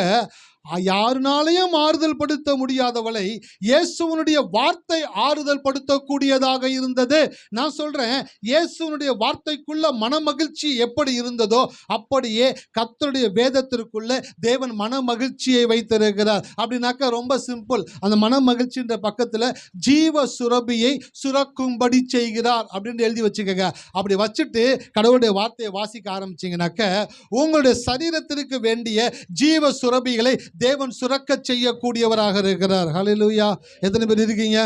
யாருனாலையும் ஆறுதல் படுத்த முடியாதவளை இயேசுவனுடைய வார்த்தை ஆறுதல் படுத்தக்கூடியதாக இருந்தது. நான் சொல்றேன், இயேசுவனுடைய வார்த்தைக்குள்ள மன மகிழ்ச்சி எப்படி இருந்ததோ அப்படியே கர்த்தருடைய வேதத்திற்குள்ள தேவன் மன மகிழ்ச்சியை வைத்திருக்கிறார். அப்படின்னாக்க ரொம்ப சிம்பிள். அந்த மன மகிழ்ச்சின்ற பக்கத்துல ஜீவ சுரபியை சுரக்கும்படி செய்கிறார் அப்படின்னு எழுதி வச்சுக்கங்க. அப்படி வச்சுட்டு கடவுளுடைய வார்த்தையை வாசிக்க ஆரம்பிச்சீங்கன்னாக்க உங்களுடைய சரீரத்திற்கு வேண்டிய ஜீவ சுரபிகளை தேவன் சுரக்க செய்யக்கூடியவராக இருக்கிறார். ஹல்லேலூயா. எத்தனை பேர் இருக்கீங்க?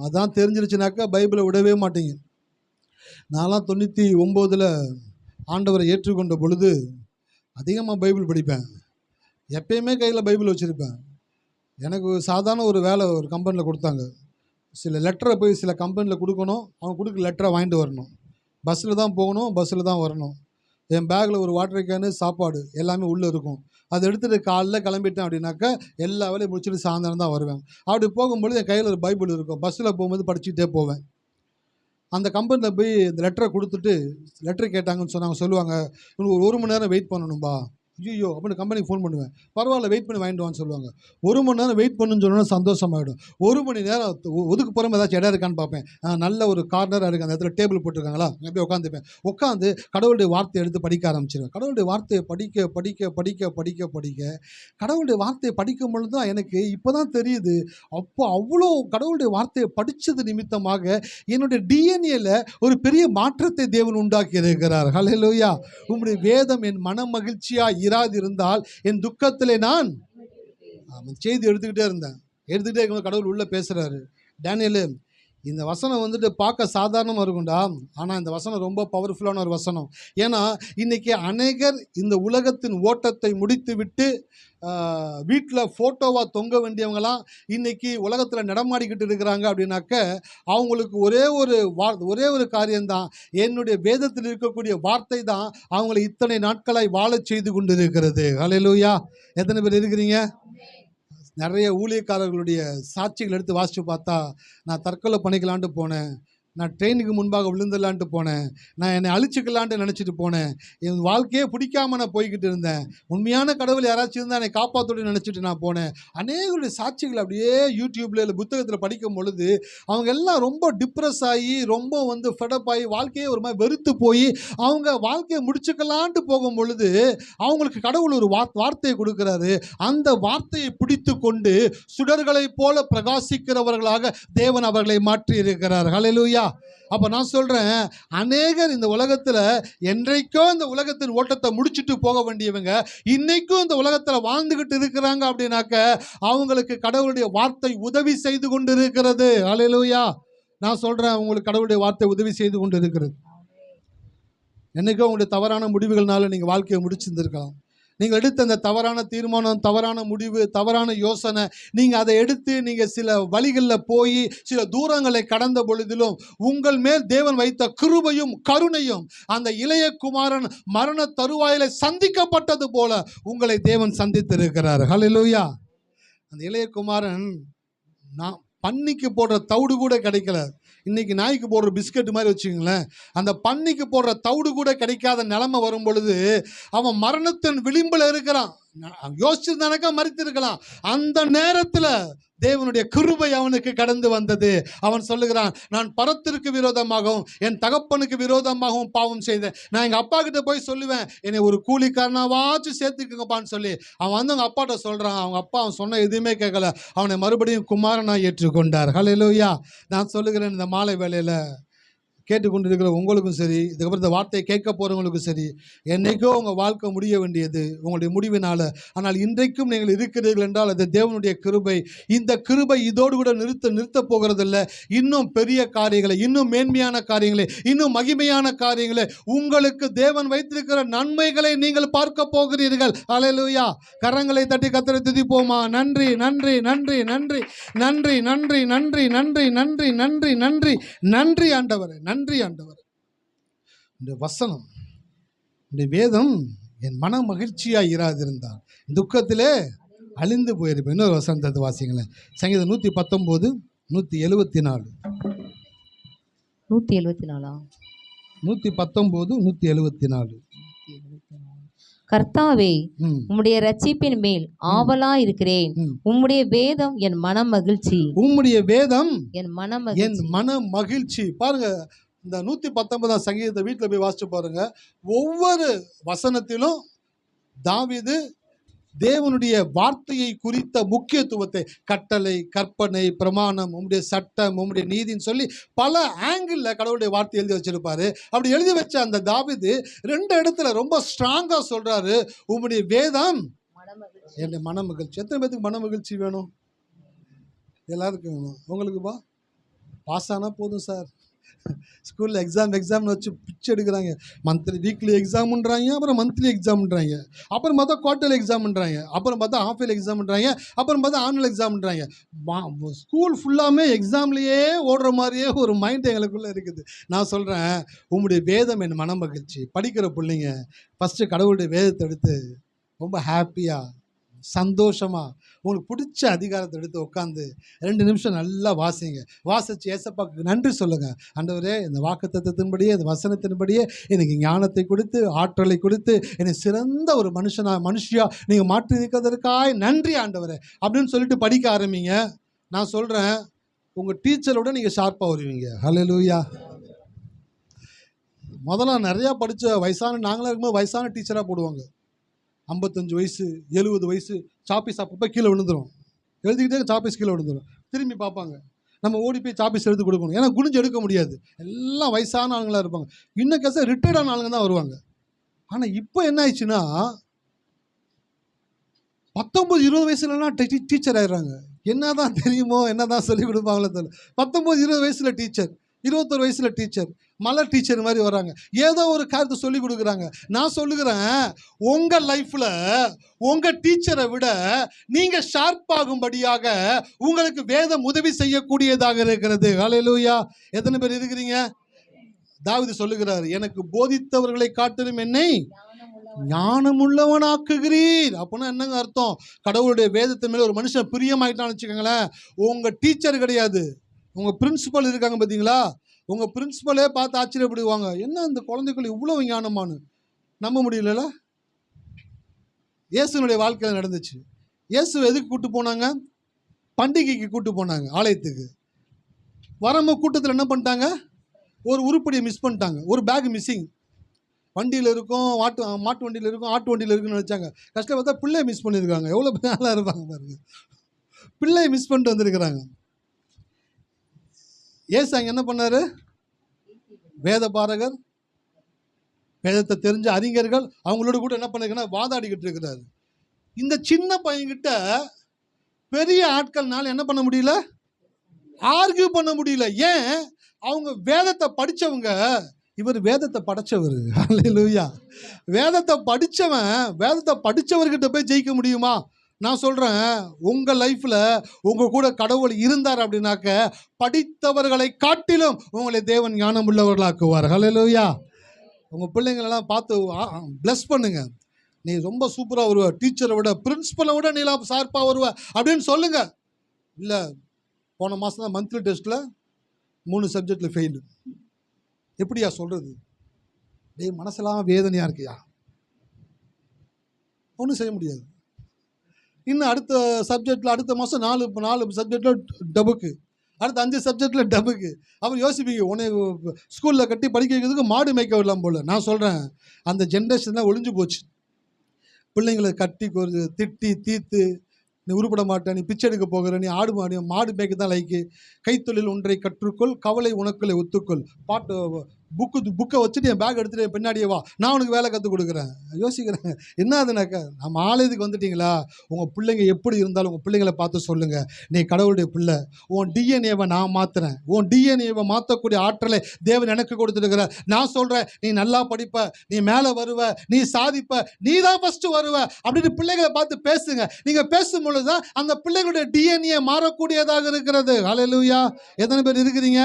அதான் தெரிஞ்சிருச்சுனாக்கா பைபிளை விடவே மாட்டீங்க. நான்லாம் 99 ஆண்டவரை ஏற்றுக்கொண்ட பொழுது அதிகமாக பைபிள் படிப்பேன். எப்பயுமே கையில் பைபிள் வச்சுருப்பேன். எனக்கு சாதாரண ஒரு வேலை ஒரு கம்பெனியில் கொடுத்தாங்க. சில லெட்டரை போய் சில கம்பெனியில் கொடுக்கணும், அவங்க கொடுக்குற லெட்டரை வாங்கிட்டு வரணும். பஸ்ஸில் தான் போகணும், பஸ்ஸில் தான் வரணும். என் பேக்கில் ஒரு வாட்டர் கேனு, சாப்பாடு எல்லாமே உள்ளே இருக்கும். அதை எடுத்துகிட்டு காலைல கிளம்பிட்டேன் அப்படின்னாக்கா எல்லா வேலையும் முடிச்சுட்டு சாயந்தரம் தான் வருவேன். அப்படி போகும்பொழுது என் கையில் ஒரு பைபிள் இருக்கும். பஸ்ஸில் போகும்போது படிச்சுட்டே போவேன். அந்த கம்பெனியில் போய் இந்த லெட்டரை கொடுத்துட்டு லெட்டர் கேட்டாங்கன்னு சொன்னாங்க. சொல்லுவாங்க, உங்களுக்கு 1 மணி நேரம் வெயிட் பண்ணணும்பா. ஐயோ அப்படின்னு கம்பெனிக்கு ஃபோன் பண்ணுவேன். பரவாயில்ல, வெயிட் பண்ணி வாங்கிட்டு வான்னு சொல்லுவாங்க. 1 மணி நேரம் வெயிட் பண்ணுன்னு சொன்னோன்னா சந்தோஷமாயிடும். 1 மணி நேரம் ஒதுக்கு போகிற ஏதாச்சும் இடம் இருக்கான்னு பார்ப்பேன். நல்ல ஒரு கார்னராக இருக்குது, அந்த இடத்துல டேபிள் போட்டிருக்காங்களா, அங்கே போய் உட்காந்துப்பேன். உட்காந்து கடவுளுடைய வார்த்தையை எடுத்து படிக்க ஆரம்பிச்சிருவேன். கடவுளுடைய வார்த்தையை படிக்க படிக்க படிக்க படிக்க படிக்க கடவுளுடைய வார்த்தையை படிக்கும் பொழுது தான் எனக்கு இப்போ தான் தெரியுது, அப்போ அவ்வளோ கடவுளுடைய வார்த்தையை படித்தது நிமித்தமாக என்னுடைய டிஎன்ஏல ஒரு பெரிய மாற்றத்தை தேவன் உண்டாக்கி இருக்கிறார். ஹல்லேலூயா. உம்முடைய வேதம் என் மன மகிழ்ச்சியாக இராதிருந்தால் என் துக்கத்திலே நான் செய்தி எடுத்துக்கிட்டே இருக்கும்போது கடவுள் உள்ள பேசுறாரு. டேனியலு, இந்த வசனம் வந்துட்டு பார்க்க சாதாரணமாக இருக்கும்டா, ஆனால் இந்த வசனம் ரொம்ப பவர்ஃபுல்லான ஒரு வசனம். ஏன்னா இன்னைக்கு அநேகர் இந்த உலகத்தின் ஓட்டத்தை முடித்து விட்டு வீட்டில் ஃபோட்டோவாக தொங்க வேண்டியவங்களாம் இன்னைக்கு உலகத்தில் நடமாடிக்கிட்டு இருக்கிறாங்க. அப்படின்னாக்க அவங்களுக்கு ஒரே ஒரு காரியம்தான், என்னுடைய வேதத்தில் இருக்கக்கூடிய வார்த்தை தான் அவங்களை இத்தனை நாட்களாய் வாழச் செய்து கொண்டு இருக்கிறது. ஹல்லேலூயா. எத்தனை பேர் இருக்கிறீங்க? நிறைய ஊழியக்காரர்களுடைய சாட்சிகள் எடுத்து வாசித்து பார்த்தா, நான் தற்கொலை பண்ணிக்கலான்ட்டு போனேன், நான் ட்ரெயினுக்கு முன்பாக விழுந்துடலான்ட்டு போனேன், நான் என்னை அழிச்சிக்கலான்ட்டு நினச்சிட்டு போனேன், என் வாழ்க்கையே பிடிக்காம நான் போய்கிட்டு இருந்தேன், உண்மையான கடவுள் யாராச்சும் இருந்தால் என்னை காப்பாற்றோடு நினச்சிட்டு நான் போனேன். அநேகருடைய சாட்சிகள் அப்படியே யூடியூப்ல இல்லை புத்தகத்தில் படிக்கும் பொழுது அவங்க எல்லாம் ரொம்ப டிப்ரெஸ் ஆகி, ரொம்ப ஃபெடப் ஆகி, வாழ்க்கையே ஒரு மாதிரி வெறுத்து போய் அவங்க வாழ்க்கையை முடிச்சுக்கலான்ட்டு போகும் பொழுது அவங்களுக்கு கடவுள் ஒரு வார்த்தையை கொடுக்குறாரு. அந்த வார்த்தையை பிடித்து கொண்டு சுடர்களை போல பிரகாசிக்கிறவர்களாக தேவன் அவர்களை மாற்றி இருக்கிறார். ஹல்லேலூயா. அப்ப நான் சொல்றேன், அநேகர் இந்த உலகத்துல என்றைக்கோ இந்த உலகத்தின் ஓட்டத்தை முடிச்சுட்டு போக வேண்டியவங்க இன்னைக்கும் இந்த உலகத்துல வாழ்ந்துகிட்டு இருக்கிறாங்க. அப்படின்னாக்க அவங்களுக்கு கடவுளுடைய வார்த்தை உதவி செய்து கொண்டு இருக்கிறது. ஹல்லேலூயா. நான் சொல்றேன், உங்களுக்கு கடவுளுடைய வார்த்தை உதவி செய்து கொண்டு இருக்கிறது. என்னைக்கோ உங்களுடைய தவறான முடிவுகள்னால நீங்க வாழ்க்கையை முடிச்சிருந்திருக்கலாம். நீங்கள் எடுத்த அந்த தவறான தீர்மானம், தவறான முடிவு, தவறான யோசனை, நீங்கள் அதை எடுத்து நீங்கள் சில வழிகளில் போய் சில தூரங்களை கடந்த பொழுதிலும் உங்கள் மேல் தேவன் வைத்த கிருபையும் கருணையும் அந்த இளைய குமாரன் மரண தருவாயில சந்திக்கப்பட்டது போல உங்களை தேவன் சந்தித்திருக்கிறார். ஹல்லேலூயா. அந்த இளைய குமாரன் நான் பன்னிக்கு போடுற தவிடு கூட கிடைக்கல. இன்னைக்கு நாய்க்கு போடுற பிஸ்கட் மாதிரி வச்சுங்களேன், அந்த பன்னிக்கு போடுற தவிடு கூட கிடைக்காத நிலைமை வரும் பொழுது அவன் மரணத்தின் விளிம்பில் இருக்கிறான். யோசிச்சிருந்தானக்கா மரித்திருக்கலாம். அந்த நேரத்துல தேவனுடைய கிருபை அவனுக்கு கடந்து வந்தது. அவன் சொல்லுகிறான், நான் பரத்திற்கு விரோதமாகவும் என் தகப்பனுக்கு விரோதமாகவும் பாவம் செய்தேன். நான் எங்க அப்பா கிட்ட போய் சொல்லுவேன், என்னை ஒரு கூலிக்காரனாவாச்சும் சேர்த்துக்குங்கப்பான்னு சொல்லி. அவன் வந்து அவங்க அப்பாட்ட சொல்றான். அவங்க அப்பா அவன் சொன்ன எதுவுமே கேட்கல. அவனை மறுபடியும் குமாரனா ஏற்றுக்கொண்டார். ஹல்லேலூயா. நான் சொல்லுகிறேன், இந்த மாலை வேளையில கேட்டுக்கொண்டிருக்கிற உங்களுக்கும் சரி, இதுக்கப்புறம் இந்த வார்த்தையை கேட்க போகிறவங்களுக்கும் சரி, என்னைக்கோ உங்கள் வாழ்க்கை முடிய வேண்டியது உங்களுடைய முடிவினால். ஆனால் இன்றைக்கும் நீங்கள் இருக்கிறீர்கள் என்றால் அது தேவனுடைய கிருபை. இந்த கிருபை இதோடு கூட நிறுத்த போகிறதில்ல. இன்னும் பெரிய காரியங்களை, இன்னும் மேன்மையான காரியங்களை, இன்னும் மகிமையான காரியங்களை, உங்களுக்கு தேவன் வைத்திருக்கிற நன்மைகளை நீங்கள் பார்க்க போகிறீர்கள். அல்லேலூயா. கரங்களை தட்டி கர்த்தரை துதிப்போமா. நன்றி நன்றி நன்றி நன்றி நன்றி நன்றி நன்றி நன்றி நன்றி நன்றி நன்றி நன்றி ஆண்டவரே, நன்றி ஆண்டவர். இந்த வசனம், இந்த வேதம் என் மன மகிழ்ச்சியாக இராதிருந்தால் துக்கத்திலே அழிந்து போயிருப்பேன். இன்னொரு வசனத்தை வாசிங்களேன். சங்கீதம் 119 174. 174 119 174. கர்த்தாவே, உம்முடைய ரட்சிப்பின் மேல் ஆவலா இருக்கிறேன். உம்முடைய வேதம் என் மன மகிழ்ச்சி. உம்முடைய வேதம் என் மன மகிழ்ச்சி. பாருங்க, இந்த 119 சங்கீதத்தை வீட்டில் போய் வாசிச்சு பாருங்க. ஒவ்வொரு வசனத்திலும் தாவீது தேவனுடைய வார்த்தையை குறித்த முக்கியத்துவத்தை, கட்டளை, கற்பனை, பிரமாணம், உம்முடைய சட்டம், உம்முடைய நீதின்னு சொல்லி பல ஆங்கிள் கடவுளுடைய வார்த்தை எழுதி வச்சிருப்பாரு. அப்படி எழுதி வச்ச அந்த தாவீது 2 இடத்துல ரொம்ப ஸ்ட்ராங்கா சொல்றாரு, உம்முடைய வேதம் என் மன மகிழ்ச்சி. எத்தனை பேருக்கு மன மகிழ்ச்சி வேணும்? எல்லாருக்கும் வேணும். உங்களுக்குப்பா பாஸ் ஆனால் போதும் சார். ஸ்கூலில் எக்ஸாம்னு வச்சு பிச்சு எடுக்கிறாங்க. வீக்லி எக்ஸாம்ன்றாங்க, அப்புறம் மந்த்லி எக்ஸாம்ன்றாங்க, அப்புறம் பார்த்தா குவார்டர்லி எக்ஸாம்ன்றாங்க, அப்புறம் பார்த்தா ஹாஃப் இயர்லி எக்ஸாம்ன்றாங்க, அப்புறம் பார்த்தா ஆனுவல் எக்ஸாம்ன்றாங்க. ஸ்கூல் ஃபுல்லாமே எக்ஸாம்லேயே ஓடுற மாதிரியே ஒரு மைண்ட் எங்களுக்குள்ளே இருக்குது. நான் சொல்கிறேன், உங்களுடைய வேதம் என் மன மகிழ்ச்சி. படிக்கிற பிள்ளைங்க ஃபஸ்ட்டு கடவுளுடைய வேதத்தை எடுத்து ரொம்ப ஹாப்பியாக, சந்தோஷமாக, உங்களுக்கு பிடிச்ச அதிகாரத்தை எடுத்து உட்காந்து 2 நிமிஷம் நல்லா வாசிங்க. வாசித்து ஏசப்பாக்கு நன்றி சொல்லுங்கள். ஆண்டவரே, இந்த வாக்குத்தத்தத்தின்படியே, இந்த வசனத்தின்படியே எனக்கு ஞானத்தை கொடுத்து, ஆற்றலை கொடுத்து, என்னை சிறந்த ஒரு மனுஷியா நீங்கள் மாற்றி இருக்கிறதற்காய் நன்றி ஆண்டவரே அப்படின்னு சொல்லிட்டு படிக்க ஆரம்பிங்க. நான் சொல்கிறேன், உங்கள் டீச்சரோட நீங்கள் ஷார்ப்பாக வருவீங்க. ஹல்லேலூயா. முதல்ல நிறையா படித்த நாங்களாக இருக்கும்போது வயசான டீச்சராக போடுவாங்க. 55 வயசு 70 வயசு சாப்பீஸ் அப்பப்போ கீழே விழுந்துடும். எழுதிக்கிட்டே சாப்பீஸ் கீழே விழுந்துடும். திரும்பி பார்ப்பாங்க, நம்ம ஓடி போய் சாப்பீஸ் எடுத்து கொடுக்கணும். ஏன்னா குனிஞ்சு எடுக்க முடியாது. எல்லாம் வயசான ஆளுங்களாக இருப்பாங்க. இன்னும் கேச ரிட்டையர்டான ஆளுங்க தான் வருவாங்க. ஆனால் இப்போ என்ன ஆயிடுச்சுன்னா 19-20 வயசுலலாம் டீச்சர் ஆயிடுறாங்க. என்ன தான் தெரியுமோ, என்ன தான் சொல்லிக் கொடுப்பாங்களோ தெரியல. 19-20 வயசில் டீச்சர், 21 வயசில் டீச்சர், மலர் டீச்சர் மாதிரி வராங்க. ஏதோ ஒரு காரியத்தை சொல்லி கொடுக்குறாங்க. நான் சொல்லுகிறேன், உங்கள் லைஃப்பில் உங்கள் டீச்சரை விட நீங்கள் ஷார்ப்பாகும்படியாக உங்களுக்கு வேதம் உதவி செய்யக்கூடியதாக இருக்கிறது. ஹல்லேலூயா. எத்தனை பேர் இருக்கிறீங்க? தாவீது சொல்லுகிறார், எனக்கு போதித்தவர்களை காட்டிலும் என்னை ஞானமுள்ளவனாக்குகிறீர். அப்படின்னா என்னங்க அர்த்தம்? கடவுளுடைய வேதத்தின் மேலே ஒரு மனுஷன் பிரியமாயிட்டான்னு வச்சுக்கோங்களேன், உங்கள் டீச்சர் கிடையாது, உங்கள் பிரின்சிபல் இருக்காங்க பார்த்தீங்களா, உங்கள் பிரின்சிபலே பார்த்து ஆச்சரியப்படுவாங்க. என்ன இந்த குழந்தைக்குள்ள இவ்வளோ ஞானமானு நம்ப முடியல. இயேசுனுடைய வாழ்க்கையில் நடந்துச்சு. இயேசு எதுக்கு கூட்டு போனாங்க? பண்டிகைக்கு கூட்டு போனாங்க ஆலயத்துக்கு. வரம்பு கூட்டத்தில் என்ன பண்ணிட்டாங்க? ஒரு உருப்படியை மிஸ் பண்ணிட்டாங்க. ஒரு பேக் மிஸ்ஸிங். வண்டியில் இருக்கும், மாட்டு வண்டியில் இருக்கும், ஆட்டு வண்டியில் இருக்குன்னு நினச்சாங்க. கஷ்டம் பார்த்தா பிள்ளையை மிஸ் பண்ணியிருக்காங்க. எவ்வளோ நல்லா இருப்பாங்க பாருங்க. பிள்ளையை மிஸ் பண்ணிட்டு வந்திருக்கிறாங்க. ஏசு அங்கே என்ன பண்ணார்? வேத பாரகர், வேதத்தை தெரிஞ்ச அறிஞர்கள் அவங்களோட கூட என்ன பண்ணிருக்கா வாதாடிக்கிட்டு இருக்கிறாரு. இந்த சின்ன பையன்கிட்ட பெரிய ஆட்கள்னால என்ன பண்ண முடியல? ஆர்கியூ பண்ண முடியல. ஏன்? அவங்க வேதத்தை படித்தவங்க. இவர் வேதத்தை படைச்சவர். அல்லேலூயா. வேதத்தை படித்தவர்கிட்ட போய் ஜெயிக்க முடியுமா? நான் சொல்கிறேன், உங்கள் லைஃப்பில் உங்கள் கூட கடவுள் இருந்தார் அப்படின்னாக்க படித்தவர்களை காட்டிலும் உங்களை தேவன் ஞானம் உள்ளவர்களாக்குவார். ஹல்லேலூயா. உங்கள் பிள்ளைங்களெல்லாம் பார்த்து பிளஸ் பண்ணுங்க. நீ ரொம்ப சூப்பராக வருவ, டீச்சரை விட பிரின்ஸிபலை விட நீ ஷார்ப்பாக வருவ அப்படின்னு சொல்லுங்க. இல்லை, போன மாதம் தான் மந்த்லி டெஸ்ட்டில் 3 சப்ஜெக்டில் ஃபெயிலு. எப்படியா சொல்கிறது? டேய், மனசெல்லாம் வேதனையாக இருக்கியா? ஒன்றும் செய்ய முடியாது. இன்னும் அடுத்த சப்ஜெக்டில் அடுத்த மாதம் 4 சப்ஜெக்டில் டபுக்கு, அடுத்த 5 சப்ஜெக்டில் டபுக்கு. அப்புறம் யோசிப்பீங்க, உன்னை ஸ்கூலில் கட்டி படிக்க வைக்கிறதுக்கு மாடு மேய்க்க விடலாம் போல். நான் சொல்கிறேன், அந்த ஜென்ரேஷன்லாம் ஒழிஞ்சு போச்சு. பிள்ளைங்களை கட்டி திட்டி தீர்த்து, நீ உருப்பட மாட்டேன், நீ பிச்சை எடுக்க போகிற, நீ மாடு மேய்க்க தான் லைக்கு, கைத்தொழில் ஒன்றை கற்றுக்கொள், கவலை உனக்குள்ளே ஒத்துக்கொள், பாட்டு புக்கை வச்சுட்டு என் பேக் எடுத்துகிட்டு பின்னாடியே வா, நான் உனக்கு வேலை கற்றுக் கொடுக்குறேன். யோசிக்கிறேன், என்ன அதுனாக்கா, நம்ம ஆலயத்துக்கு வந்துட்டிங்களா, உங்கள் பிள்ளைங்க எப்படி இருந்தாலும் உங்கள் பிள்ளைங்களை பார்த்து சொல்லுங்கள், நீ கடவுளுடைய பிள்ளை, உன் டிஎன்ஏவை நான் மாற்றுறேன், உன் டிஎன்ஏவை மாற்றக்கூடிய ஆற்றலை தேவன் எனக்கு கொடுத்துருக்கிறார். நான் சொல்கிறேன், நீ நல்லா படிப்ப, நீ மேலே வருவ, நீ சாதிப்ப, நீ தான் ஃபஸ்ட்டு வருவ அப்படின்னு பிள்ளைகளை பார்த்து பேசுங்க. நீங்கள் பேசும்பொழுது தான் அந்த பிள்ளைகளுடைய டிஎன்ஏ மாறக்கூடியதாக இருக்கிறது. ஹல்லேலூயா. எத்தனை பேர் இருக்கிறீங்க?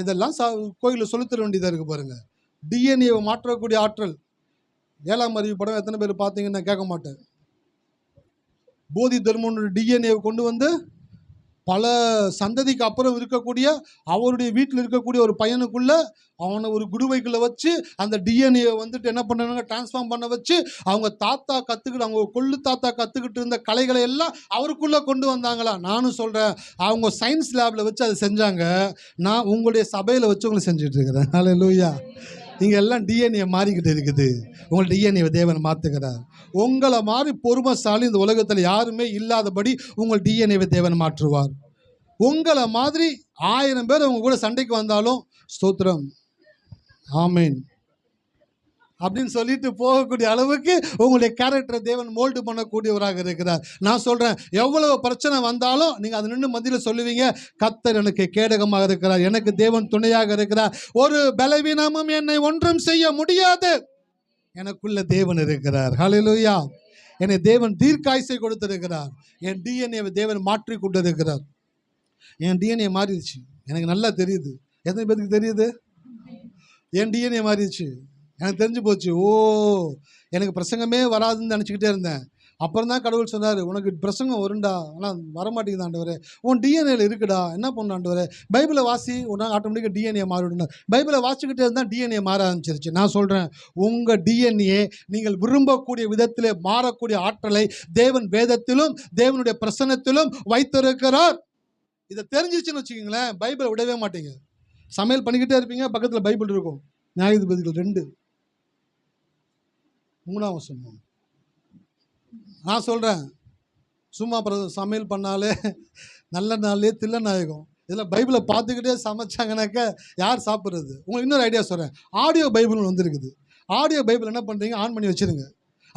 இதெல்லாம் கோயிலில் சொல்லித்தர வேண்டியதாக இருக்குது பாருங்கள். டிஎன்ஏவை மாற்றக்கூடிய ஆற்றல். 7ஆம் அறிவு படம் எத்தனை பேர் பார்த்தீங்கன்னு நான் கேட்க மாட்டேன். போதி தர்மனுடைய டிஎன்ஏவை கொண்டு வந்து பல சந்ததிக்கு அப்புறம் இருக்கக்கூடிய அவருடைய வீட்டில் இருக்கக்கூடிய ஒரு பையனுக்குள்ள அவனை ஒரு குடுவைக்குள்ளே வச்சு அந்த டிஎன்ஏ வந்துட்டு என்ன பண்ணாங்க, டிரான்ஸ்ஃபார்ம் பண்ண வச்சு அவங்க தாத்தா கற்றுக்கிட்டு, அவங்க கொள்ளு தாத்தா கற்றுக்கிட்டு இருந்த கலைகளை எல்லாம் அவருக்குள்ளே கொண்டு வந்தாங்களா. நானும் சொல்கிறேன், அவங்க சயின்ஸ் லேபில் வச்சு அதை செஞ்சாங்க. நான் உங்களுடைய சபையில் வச்சு உங்களை செஞ்சுட்டு இருக்கிறேன். ஹல்லேலூயா. இங்கே எல்லாம் டிஎன்ஏ மாறிக்கிட்டு இருக்குது. உங்கள் டிஎன்ஏவை தேவன் மாற்றுகிறார். உங்களை மாதிரி பொறுமைசாலி இந்த உலகத்தில் யாருமே இல்லாதபடி உங்கள் டிஎன்ஏவை தேவன் மாற்றுவார். உங்களை மாதிரி 1000 பேர் உங்க கூட சண்டைக்கு வந்தாலும் ஸ்தோத்திரம், ஆமேன் அப்படின்னு சொல்லிட்டு போகக்கூடிய அளவுக்கு உங்களுடைய கேரக்டரை தேவன் மோல்டு பண்ணக்கூடியவராக இருக்கிறார். நான் சொல்கிறேன், எவ்வளவு பிரச்சனை வந்தாலும் நீங்கள் அது நின்று மத்தியில் சொல்லுவீங்க, கர்த்தர் எனக்கு கேடகமாக இருக்கிறார், எனக்கு தேவன் துணையாக இருக்கிறார், ஒரு பலவீனமும் என்னை ஒன்றும் செய்ய முடியாது, எனக்குள்ள தேவன் இருக்கிறார். ஹல்லேலூயா. என்னை தேவன் தீர்க்காயுசை கொடுத்திருக்கிறார். என் டிஎன்ஏவை தேவன் மாற்றி கொண்டிருக்கிறார். என் டிஎன்ஏ மாறிடுச்சு, எனக்கு நல்லா தெரியுது. எத்தனை பேருக்கு தெரியுது? என் டிஎன்ஏ மாறிடுச்சு, எனக்கு தெரிஞ்சு போச்சு. ஓ, எனக்கு பிரசங்கமே வராதுன்னு நினச்சிக்கிட்டே இருந்தேன். அப்புறம் தான் கடவுள் சொன்னார், உனக்கு பிரசங்கம் வருண்டா, ஆனால் வரமாட்டேங்குது ஆண்டவரே, உன் டிஎன்ஏல இருக்குடா, என்ன பண்ண ஆண்டவரே, பைபிளை வாசி, உடனே ஆட்டோமேட்டிக்காக டிஎன்ஏ மாறிடுனா. பைபிளை வாசிக்கிட்டே இருந்தால் டிஎன்ஏ மாற ஆரம்பிச்சிருச்சு. நான் சொல்கிறேன், உங்கள் டிஎன்ஏ நீங்கள் விரும்பக்கூடிய விதத்தில் மாறக்கூடிய ஆற்றலை தேவன் வேதத்திலும் தேவனுடைய பிரசன்னத்திலும் வைத்திருக்கிறார். இதை தெரிஞ்சிச்சுன்னு வச்சுக்கிங்களேன், பைபிளை விடவே மாட்டீங்க. சமையல் பண்ணிக்கிட்டே இருப்பீங்க, பக்கத்தில் பைபிள் இருக்கும். நியாயாதிபதிகள் 2:3 வசனம். நான் சொல்கிறேன், சும்மா சமையல் பண்ணாலே நல்ல நாள்லேயே தில்ல நாயகம், இதில் பைபிளை பார்த்துக்கிட்டே சமைச்சாங்கனாக்கா யார் சாப்பிட்றது? உங்களுக்கு இன்னொரு ஐடியா சொல்கிறேன், ஆடியோ பைபிள்னு வந்துருக்குது. ஆடியோ பைபிள் என்ன பண்ணுறீங்க, ஆன் பண்ணி வச்சுருங்க,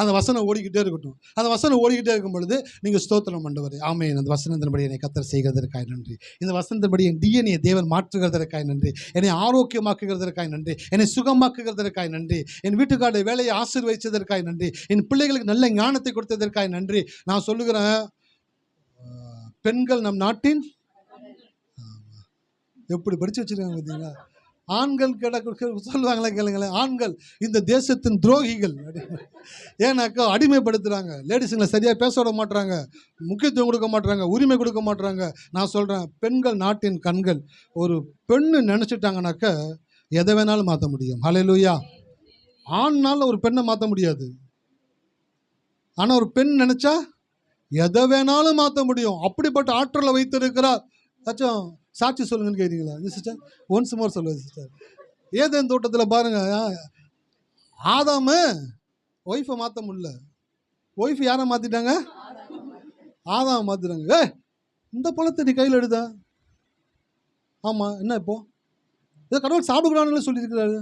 அந்த வசனம் ஓடிக்கிட்டே இருக்கட்டும். அந்த வசனம் ஓடிக்கிட்டே இருக்கும் பொழுது நீங்கள் ஸ்தோத்திரம் பண்ணுவார், ஆமென், அந்த வசனத்தின்படி என்னை கர்த்தர் செய்கிறதற்காக நன்றி, இந்த வசனத்தின்படி என் டிஎன்ஏ தேவன் மாற்றுகிறதற்காக நன்றி, என்னை ஆரோக்கியமாக்குகிறதற்காக நன்றி, என்னை சுகமாக்குகிறதற்காக நன்றி, என் வீட்டுக்காரருடைய வேலையை ஆசீர்வதித்ததற்காக நன்றி, என் பிள்ளைகளுக்கு நல்ல ஞானத்தை கொடுத்ததற்காக நன்றி. நான் சொல்லுகிறேன், பெண்கள் நம் நாட்டின் எப்படி படித்து வச்சுருக்காங்க பார்த்தீங்களா? ஆண்கள் சொல்லுவாங்களே கேளுங்களேன், ஆண்கள் இந்த தேசத்தின் துரோகிகள். ஏன்னாக்கா அடிமைப்படுத்துகிறாங்க, லேடிஸுங்களை சரியாக பேச விட மாட்டுறாங்க, முக்கியத்துவம் கொடுக்க மாட்டுறாங்க, உரிமை கொடுக்க மாட்டுறாங்க. நான் சொல்கிறேன், பெண்கள் நாட்டின் கண்கள். ஒரு பெண்ணு நினச்சிட்டாங்கனாக்கா எதை வேணாலும் மாற்ற முடியும். ஹல்லேலூயா. ஆண்னால் ஒரு பெண்ணை மாற்ற முடியாது, ஆனால் ஒரு பெண் நினச்சா எதை வேணாலும் மாற்ற முடியும். அப்படிப்பட்ட ஆற்றலை வைத்திருக்கிறார். ஆச்சும் சாட்சி சொல்லுங்கன்னு கேட்குறீங்களா சிஸ்டர்? ஒன்ஸ் மோர் சொல்லுவேன் சிஸ்டர். ஏதேன் தோட்டத்தில் பாருங்கள், ஆதாமு ஒய்ஃபை மாற்ற முடியல, ஒய்ஃப் யாரை மாற்றிட்டாங்க? ஆதாம் மாற்றிட்டாங்க. இந்த பழத்தை நீ கையில் எடுத்தா, ஆமாம், என்ன இப்போ இதை கடவுள் சாப்பிடக்கூடாதுன்னு சொல்லியிருக்கிறாரு.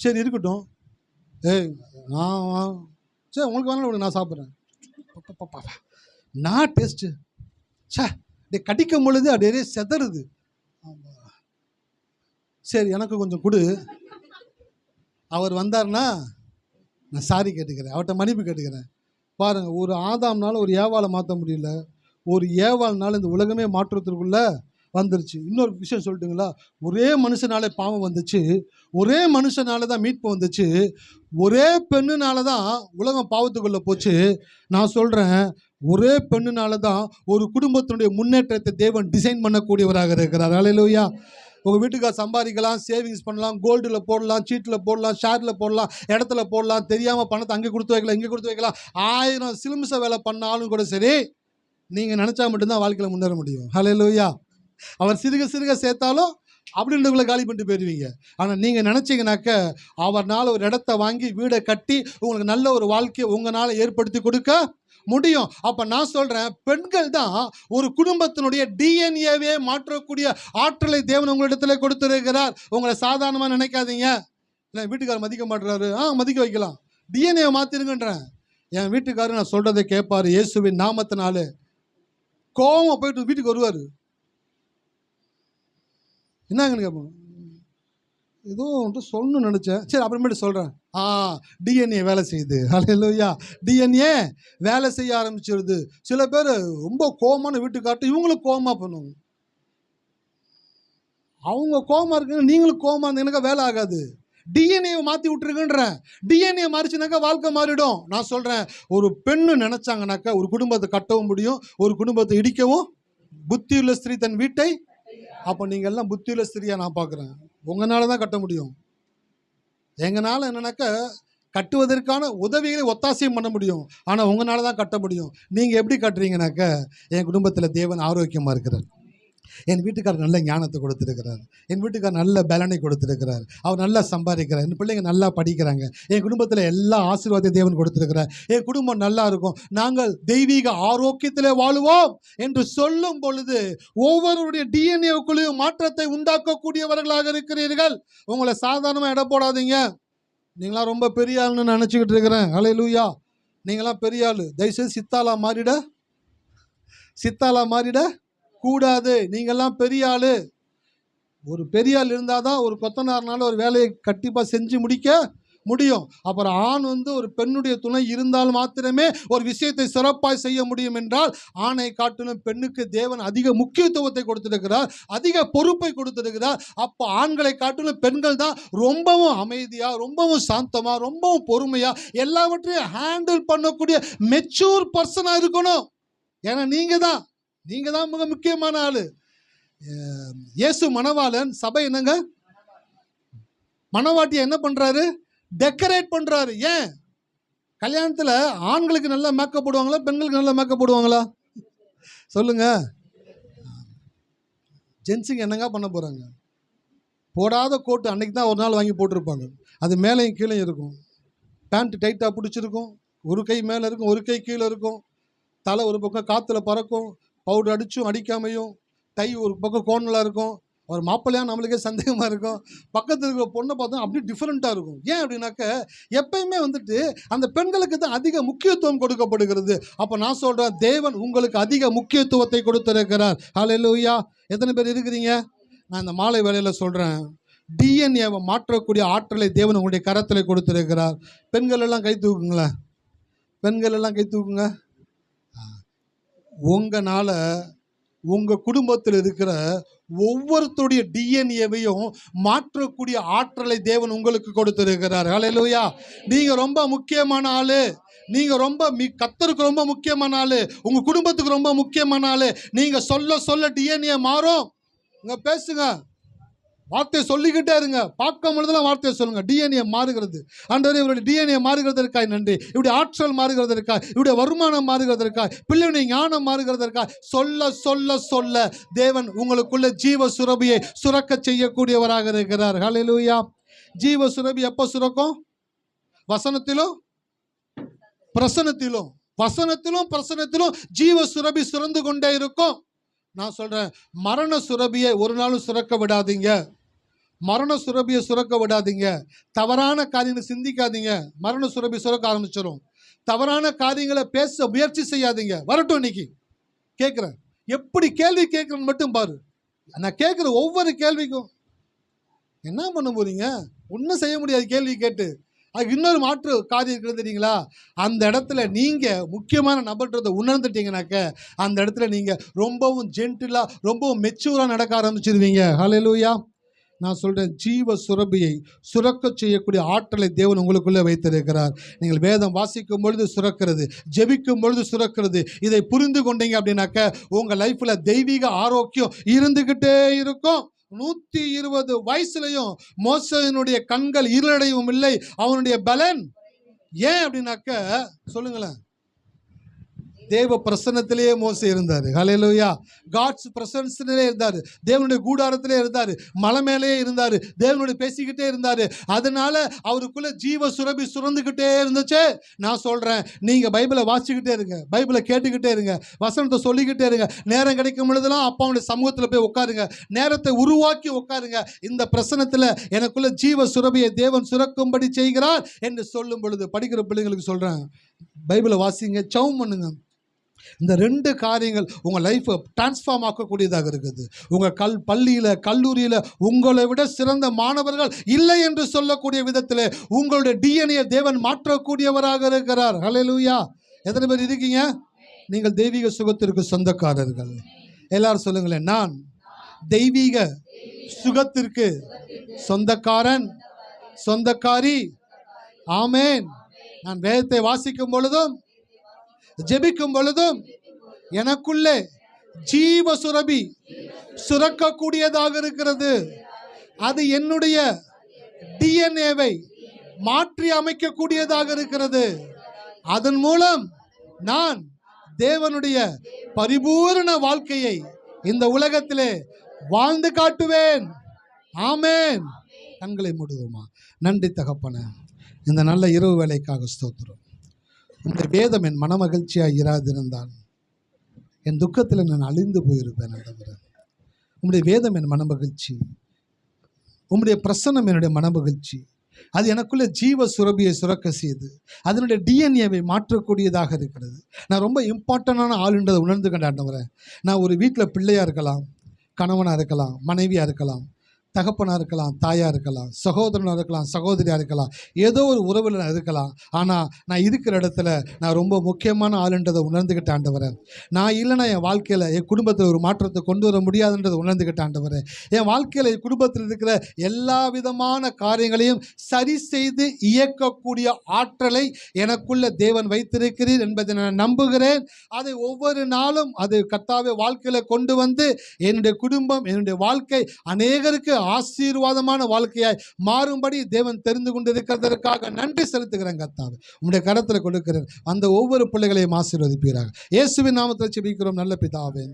சரி இருக்கட்டும், நான் சரி உங்களுக்கு வேணாலும் நான் சாப்பிட்றேன். நான் டேஸ்ட்டு சே அப்படியே கடிக்கும் பொழுது அப்படியே செதறுது. ஆமாம், சரி எனக்கு கொஞ்சம் கொடு. அவர் வந்தார்னா நான் சாரி கேட்டுக்கிறேன், அவர்கிட்ட மன்னிப்பு கேட்டுக்கிறேன். பாருங்கள், ஒரு ஆதாம்னால ஒரு ஏவாளை மாற்ற முடியல, ஒரு ஏவாள்னால இந்த உலகமே மாற்றத்திற்குள்ளே வந்துருச்சு. இன்னொரு விஷயம் சொல்லட்டுங்களா, ஒரே மனுஷனாலே பாவம் வந்துச்சு, ஒரே மனுஷனால தான் மீட்பு வந்துச்சு, ஒரே பெண்ணுனால தான் உலகம் பாவத்துக்குள்ளே போச்சு. நான் சொல்கிறேன், ஒரே பெண்ணுனால தான் ஒரு குடும்பத்தினுடைய முன்னேற்றத்தை தேவன் டிசைன் பண்ணக்கூடியவராக இருக்கிறார். ஹல்லேலூயா. உங்கள் வீட்டுக்கார் சம்பாதிக்கலாம், சேவிங்ஸ் பண்ணலாம், கோல்டில் போடலாம், சீட்டில் போடலாம், ஷேரில் போடலாம், இடத்துல போடலாம், தெரியாமல் பணத்தை அங்கே கொடுத்து வைக்கலாம், இங்கே கொடுத்து வைக்கலாம், 1000 சிலுமிச வேலை பண்ணாலும் கூட சரி, நீங்கள் நினச்சா மட்டும்தான் வாழ்க்கையில் முன்னேற முடியும். ஹல்லேலூயா. அவர் சிறுக சிறுக சேர்த்தாலும் அப்படின்றவங்களை காலி பண்ணிட்டு போயிடுவீங்க. ஆனால் நீங்கள் நினச்சிங்கனாக்க அவர்னால் ஒரு இடத்த வாங்கி வீடை கட்டி உங்களுக்கு நல்ல ஒரு வாழ்க்கையை உங்களால் ஏற்படுத்தி கொடுக்க முடியும். அப்போ நான் சொல்கிறேன், பெண்கள் தான் ஒரு குடும்பத்தினுடைய டிஎன்ஏவே மாற்றக்கூடிய ஆற்றலை தேவன் உங்களிடத்துல கொடுத்துருக்கிறார். உங்களை சாதாரணமாக நினைக்காதீங்க. இல்லை வீட்டுக்காரர் மதிக்க மாட்டுறாரு, மதிக்க வைக்கலாம், டிஎன்ஏ மாற்றிருங்கன்றேன். என் வீட்டுக்காரர் நான் சொல்கிறதை கேட்பார். இயேசுவின் நாமத்தினால கோவமாக போயிட்டு வீட்டுக்கு வருவார். என்னங்கன்னு கேட்போம், ஏதோ ஒன்று சொல்லணும்னு நினச்சேன், சரி அப்புறமேட்டு சொல்கிறேன். டிஎன்ஏ வேலை செய்யுது. ஹல்லேலூயா. டிஎன்ஏ வேலை செய்ய ஆரம்பிச்சிருது. சில பேர் ரொம்ப கோவமான வீட்டுக்காட்டு இவங்களும் கோவமாக பண்ணுவாங்க. அவங்க கோவமாக இருக்குங்க, நீங்களும் கோவமாக இருந்தீங்கன்னாக்கா வேலை ஆகாது. டிஎன்ஏ மாற்றி விட்டுருக்குன்றேன். டிஎன்ஏ மாறிச்சுனாக்கா வாழ்க்கை மாறிடும். நான் சொல்கிறேன், ஒரு பெண்ணு நினச்சாங்கனாக்கா ஒரு குடும்பத்தை கட்டவும் முடியும், ஒரு குடும்பத்தை இடிக்கவும். புத்தியுள்ள ஸ்திரீ தன் வீட்டை. அப்போ நீங்கள் எல்லாம் புத்தியுள்ள ஸ்திரியாக நான் பார்க்குறேன். உங்களால் தான் கட்ட முடியும். எங்களால் என்னன்னாக்கா கட்டுவதற்கான உதவிகளை ஒத்தாசையும் பண்ண முடியும், ஆனால் உங்களால் தான் கட்ட முடியும். நீங்கள் எப்படி கட்டுறீங்கனாக்கா, என் குடும்பத்தில் தேவன் ஆரோக்கியமாக இருக்கிறார், என் வீட்டுக்காரர் நல்ல ஞானத்தை கொடுத்துருக்கிறார், என் வீட்டுக்காரர் நல்ல பலனை கொடுத்துருக்கிறார், அவர் நல்லா சம்பாதிக்கிறார், என் பிள்ளைங்க நல்லா படிக்கிறாங்க, என் குடும்பத்தில் எல்லா ஆசீர்வாதத்தையும் தேவன் கொடுத்துருக்கிறார், என் குடும்பம் நல்லா இருக்கும், நாங்கள் தெய்வீக ஆரோக்கியத்தில் வாழுவோம் என்று சொல்லும் பொழுது ஒவ்வொருடைய டிஎன்ஏக்குள்ளேயும் மாற்றத்தை உண்டாக்கக்கூடியவர்களாக இருக்கிறீர்கள். உங்களை சாதாரணமாக இடம் போடாதீங்க. நீங்களாம் ரொம்ப பெரிய ஆளுன்னு நினச்சிக்கிட்டு இருக்கிறேன். ஹல்லேலூயா. நீங்களாம் பெரிய ஆள். தயவுசெய்து சித்தாலா மாறிட கூடாது. நீங்கள்லாம் பெரிய ஆள். ஒரு பெரிய ஆள் இருந்தால் தான் ஒரு கொத்தனார்னால ஒரு வேலையை கண்டிப்பாக செஞ்சு முடிக்க முடியும். அப்புறம் ஆண் ஒரு பெண்ணுடைய துணை இருந்தால் மாத்திரமே ஒரு விஷயத்தை சிறப்பாக செய்ய முடியும் என்றால், ஆணை காட்டிலும் பெண்ணுக்கு தேவன் அதிக முக்கியத்துவத்தை கொடுத்திருக்கிறார், அதிக பொறுப்பை கொடுத்திருக்கிறார். அப்போ ஆண்களை காட்டிலும் பெண்கள் தான் ரொம்பவும் அமைதியாக, ரொம்பவும் சாந்தமாக, ரொம்பவும் பொறுமையாக எல்லாவற்றையும் ஹேண்டில் பண்ணக்கூடிய மெச்சூர் பர்சனாக இருக்கணும். ஏன்னா நீங்கள் தான் மிக முக்கியமான ஆள். இயேசு மணவாளன், சபை என்னங்க மணவாட்டியை என்ன பண்ணுறாரு? டெக்கரேட் பண்ணுறாரு. ஏன்? கல்யாணத்தில் ஆண்களுக்கு நல்லா மேக்கப் போடுவாங்களா, பெண்களுக்கு நல்லா மேக்கப் போடுவாங்களா? சொல்லுங்க. ஜென்ஸுங்க என்னங்க பண்ண போகிறாங்க? போடாத கோட்டு அன்னைக்கு தான் ஒரு நாள் வாங்கி போட்டிருப்பாங்க, அது மேலேயும் கீழே இருக்கும், பேண்ட் டைட்டாக பிடிச்சிருக்கும், ஒரு கை மேலே இருக்கும், ஒரு கை கீழே இருக்கும், தலை ஒரு பக்கம் காற்றுல பறக்கும், பவுடர் அடிச்சும் அடிக்காமையும், டை ஒரு பக்கம் கோணலாக இருக்கும். ஒரு மாப்பிள்ளையாக நம்மளுக்கே சந்தேகமாக இருக்கும். பக்கத்தில் இருக்கிற பொண்ணை பார்த்தா அப்படியே டிஃப்ரெண்ட்டாக இருக்கும். ஏன் அப்படின்னாக்க எப்பயுமே அந்த பெண்களுக்கு தான் அதிக முக்கியத்துவம் கொடுக்கப்படுகிறது. அப்போ நான் சொல்கிறேன், தேவன் உங்களுக்கு அதிக முக்கியத்துவத்தை கொடுத்திருக்கிறார். ஹல்லேலூயா. எத்தனை பேர் இருக்கிறீங்க? நான் இந்த மாலை வேளையில் சொல்கிறேன், டிஎன்ஏவை மாற்றக்கூடிய ஆற்றலை தேவன் உங்களுடைய கரத்தில் கொடுத்திருக்கிறார். பெண்கள் எல்லாம் கை தூக்குங்களேன். பெண்கள் எல்லாம் கை தூக்குங்க. உங்களால் உங்கள் குடும்பத்தில் இருக்கிற ஒவ்வொருத்தருடைய டிஎன்ஏவையும் மாற்றக்கூடிய ஆற்றலை தேவன் உங்களுக்கு கொடுத்திருக்கிறார். ஹல்லேலூயா. நீங்கள் ரொம்ப முக்கியமான ஆள். நீங்கள் ரொம்ப கர்த்தருக்கு ரொம்ப முக்கியமான ஆள். உங்கள் குடும்பத்துக்கு ரொம்ப முக்கியமான ஆள். நீங்கள் சொல்ல டிஎன்ஏ மாறும். இங்கே பேசுங்க, வார்த்தையை சொல்லிக்கிட்டே இருங்க. பார்க்கும் பொழுதுலாம் வார்த்தையை சொல்லுங்கள். டிஎன்ஏ மாறுகிறது. ஆண்டவரே, இவருடைய டிஎன்ஏ மாறுகிறதற்காய் நன்றி, இவருடைய ஆற்றல் மாறுகிறதற்காய், இவருடைய வருமானம் மாறுகிறதற்காய், பிள்ளையுடைய ஞானம் மாறுகிறதற்காய் சொல்ல சொல்ல சொல்ல தேவன் உங்களுக்குள்ள ஜீவ சுரபியை சுரக்க செய்யக்கூடியவராக இருக்கிறார். ஹல்லேலூயா. ஜீவ சுரபி எப்போ சுரக்கும்? வசனத்திலும் பிரசனத்திலும். வசனத்திலும் பிரசனத்திலும் ஜீவ சுரபி சுரந்து கொண்டே இருக்கும். நான் சொல்கிறேன், மரண சுரபியை ஒரு நாளும் சுரக்க விடாதீங்க. மரண சுரபியை சுரக்க விடாதீங்க. தவறான காரியங்களை சிந்திக்காதீங்க. மரண சுரபி சுரக்க ஆரம்பிச்சிடும். தவறான காரியங்களை பேச முயற்சி செய்யாதீங்க. வரட்டும், இன்னைக்கு கேட்குறேன், எப்படி கேள்வி கேட்குறேன்னு மட்டும் பாரு. நான் கேட்குற ஒவ்வொரு கேள்விக்கும் என்ன பண்ண போறீங்க? ஒன்றும் செய்ய முடியாது கேள்வி கேட்டு. அதுக்கு இன்னொரு மாற்று காரியம் இருக்கிறது தெரியுங்களா? அந்த இடத்துல நீங்கள் முக்கியமான நபர்ன்றதை உணர்ந்துட்டீங்கனாக்க அந்த இடத்துல நீங்கள் ரொம்பவும் ஜென்டிலாக, ரொம்பவும் மெச்சூராக நடக்க ஆரம்பிச்சிருவீங்க. ஹல்லேலூயா. நான் சொல்கிறேன், ஜீவ சுரபியை சுரக்க செய்யக்கூடிய ஆற்றலை தேவன் உங்களுக்குள்ளே வைத்திருக்கிறார். நீங்கள் வேதம் வாசிக்கும் பொழுது சுரக்கிறது, ஜெபிக்கும் பொழுது சுரக்கிறது. இதை புரிந்து கொண்டீங்க அப்படின்னாக்க உங்கள் லைஃப்பில் தெய்வீக ஆரோக்கியம் இருந்துக்கிட்டே இருக்கும். 120 வயசுலயும் மோசேயினுடைய கண்கள் இருளடையவும் இல்லை, அவனுடைய பலன். ஏன் அப்படின்னாக்க சொல்லுங்களேன், தேவ பிரசன்னத்திலேயே மோசே இருந்தார். ஹல்லேலூயா. காட்ஸ் பிரசன்ஸ்லயே இருந்தார், தேவனுடைய கூடாரத்திலே இருந்தார், மலை மேலேயே இருந்தார், தேவனுடைய பேசிக்கிட்டே இருந்தார். அதனால அவருக்குள்ள ஜீவ சுரபி சுரந்துக்கிட்டே இருந்துச்சு. நான் சொல்றேன், நீங்க பைபிளை வாசிக்கிட்டே இருங்க, பைபிளை கேட்டுக்கிட்டே இருங்க, வசனத்தை சொல்லிக்கிட்டே இருங்க. நேரம் கிடைக்கும் பொழுதெல்லாம் அப்பாவுடைய சமூகத்தில் போய் உட்காருங்க, நேரத்தை உருவாக்கி உட்காருங்க. இந்த பிரசனத்தில் எனக்குள்ள ஜீவ சுரபியை தேவன் சுரக்கும்படி செய்கிறார் என்று சொல்லும் பொழுது படிக்கிற பிள்ளைங்களுக்கு சொல்றேன், பைபிளை வாசிங்க, ஜெபம் பண்ணுங்க. இந்த 2 காரியங்கள் உங்கள் லைஃப்பை டிரான்ஸ்ஃபார்ம் ஆக்கக்கூடியதாக இருக்குது. உங்கள் பள்ளியில் கல்லூரியில் உங்களை விட சிறந்த மாணவர்கள் இல்லை என்று சொல்லக்கூடிய விதத்தில் உங்களுடைய டிஎன்ஏ தேவன் மாற்றக்கூடியவராக இருக்கிறார். ஹல்லேலூயா. எத்தனை பேர் இருக்கீங்க? நீங்கள் தெய்வீக சுகத்திற்கு சொந்தக்காரர்கள். எல்லாரும் சொல்லுங்களேன், நான் தெய்வீக சுகத்திற்கு சொந்தக்காரன், சொந்தக்காரி. ஆமேன். நான் வேதத்தை வாசிக்கும் பொழுதும் ஜெபிக்கும் பொழுதும் எனக்குள்ளே ஜீவ சுரபி சுரக்கக்கூடியதாக இருக்கிறது. அது என்னுடைய டிஎன்ஏவை மாற்றி அமைக்கக்கூடியதாக இருக்கிறது. அதன் மூலம் நான் தேவனுடைய பரிபூரண வாழ்க்கையை இந்த உலகத்திலே வாழ்ந்து காட்டுவேன். ஆமேன். கண்களை மூடுவோமா? நன்றி தகப்பனே, இந்த நல்ல இரவு வேலைக்காக ஸ்தோத்திரம். இந்த வேதம் என் மனமகிழ்ச்சியாக இராதிருந்தால் என் துக்கத்தில் நான் அழிந்து போயிருப்பேன். ஆண்டவரே, உம்முடைய வேதம் என் மனமகிழ்ச்சி, உம்முடைய பிரசன்னம் என்னுடைய மனமகிழ்ச்சி. அது எனக்குள்ளே ஜீவ சுரபியை சுரக்க செய்து அதனுடைய டிஎன்ஏவை மாற்றக்கூடியதாக இருக்கிறது. நான் ரொம்ப இம்பார்ட்டண்டான ஆளுன்றதை உணர்ந்து ஆண்டவரே, நான் ஒரு வீட்டில் பிள்ளையாக இருக்கலாம், கணவனாக இருக்கலாம், மனைவியாக இருக்கலாம், தகப்பனாக இருக்கலாம், தாயாக இருக்கலாம், சகோதரனாக இருக்கலாம், சகோதரியாக இருக்கலாம், ஏதோ ஒரு உறவில் இருக்கலாம். ஆனால் நான் இருக்கிற இடத்துல நான் ரொம்ப முக்கியமான ஆளுன்றதை உணர்ந்துக்கிட்ட ஆண்டவரே. நான் இல்லைன்னா என் வாழ்க்கையில் என் குடும்பத்தில் ஒரு மாற்றத்தை கொண்டு வர முடியாதுன்றதை உணர்ந்துக்கிட்ட ஆண்டவரே. என் வாழ்க்கையில் என் குடும்பத்தில் இருக்கிற எல்லா விதமான காரியங்களையும் சரி செய்து இயக்கக்கூடிய ஆற்றலை எனக்குள்ள தேவன் வைத்திருக்கிறீர் என்பதை நான் நம்புகிறேன். அதை ஒவ்வொரு நாளும் அது கர்த்தாவே வாழ்க்கையில் கொண்டு வந்து என்னுடைய குடும்பம், என்னுடைய வாழ்க்கை அநேகருக்கு ஆசீர்வாதமான வாழ்க்கையாய் மாறும்படி தேவன் தெரிந்து கொண்டிருக்கிறதற்காக நன்றி செலுத்துகிறேன். கர்த்தாவே, உம்முடைய கரத்தில் கொடுக்கிறேன். அந்த ஒவ்வொரு பிள்ளைகளையும் ஆசீர்வதிப்பீராக. இயேசுவின் நாமத்தில் ஜெபிக்கிறோம் நல்ல பிதாவே.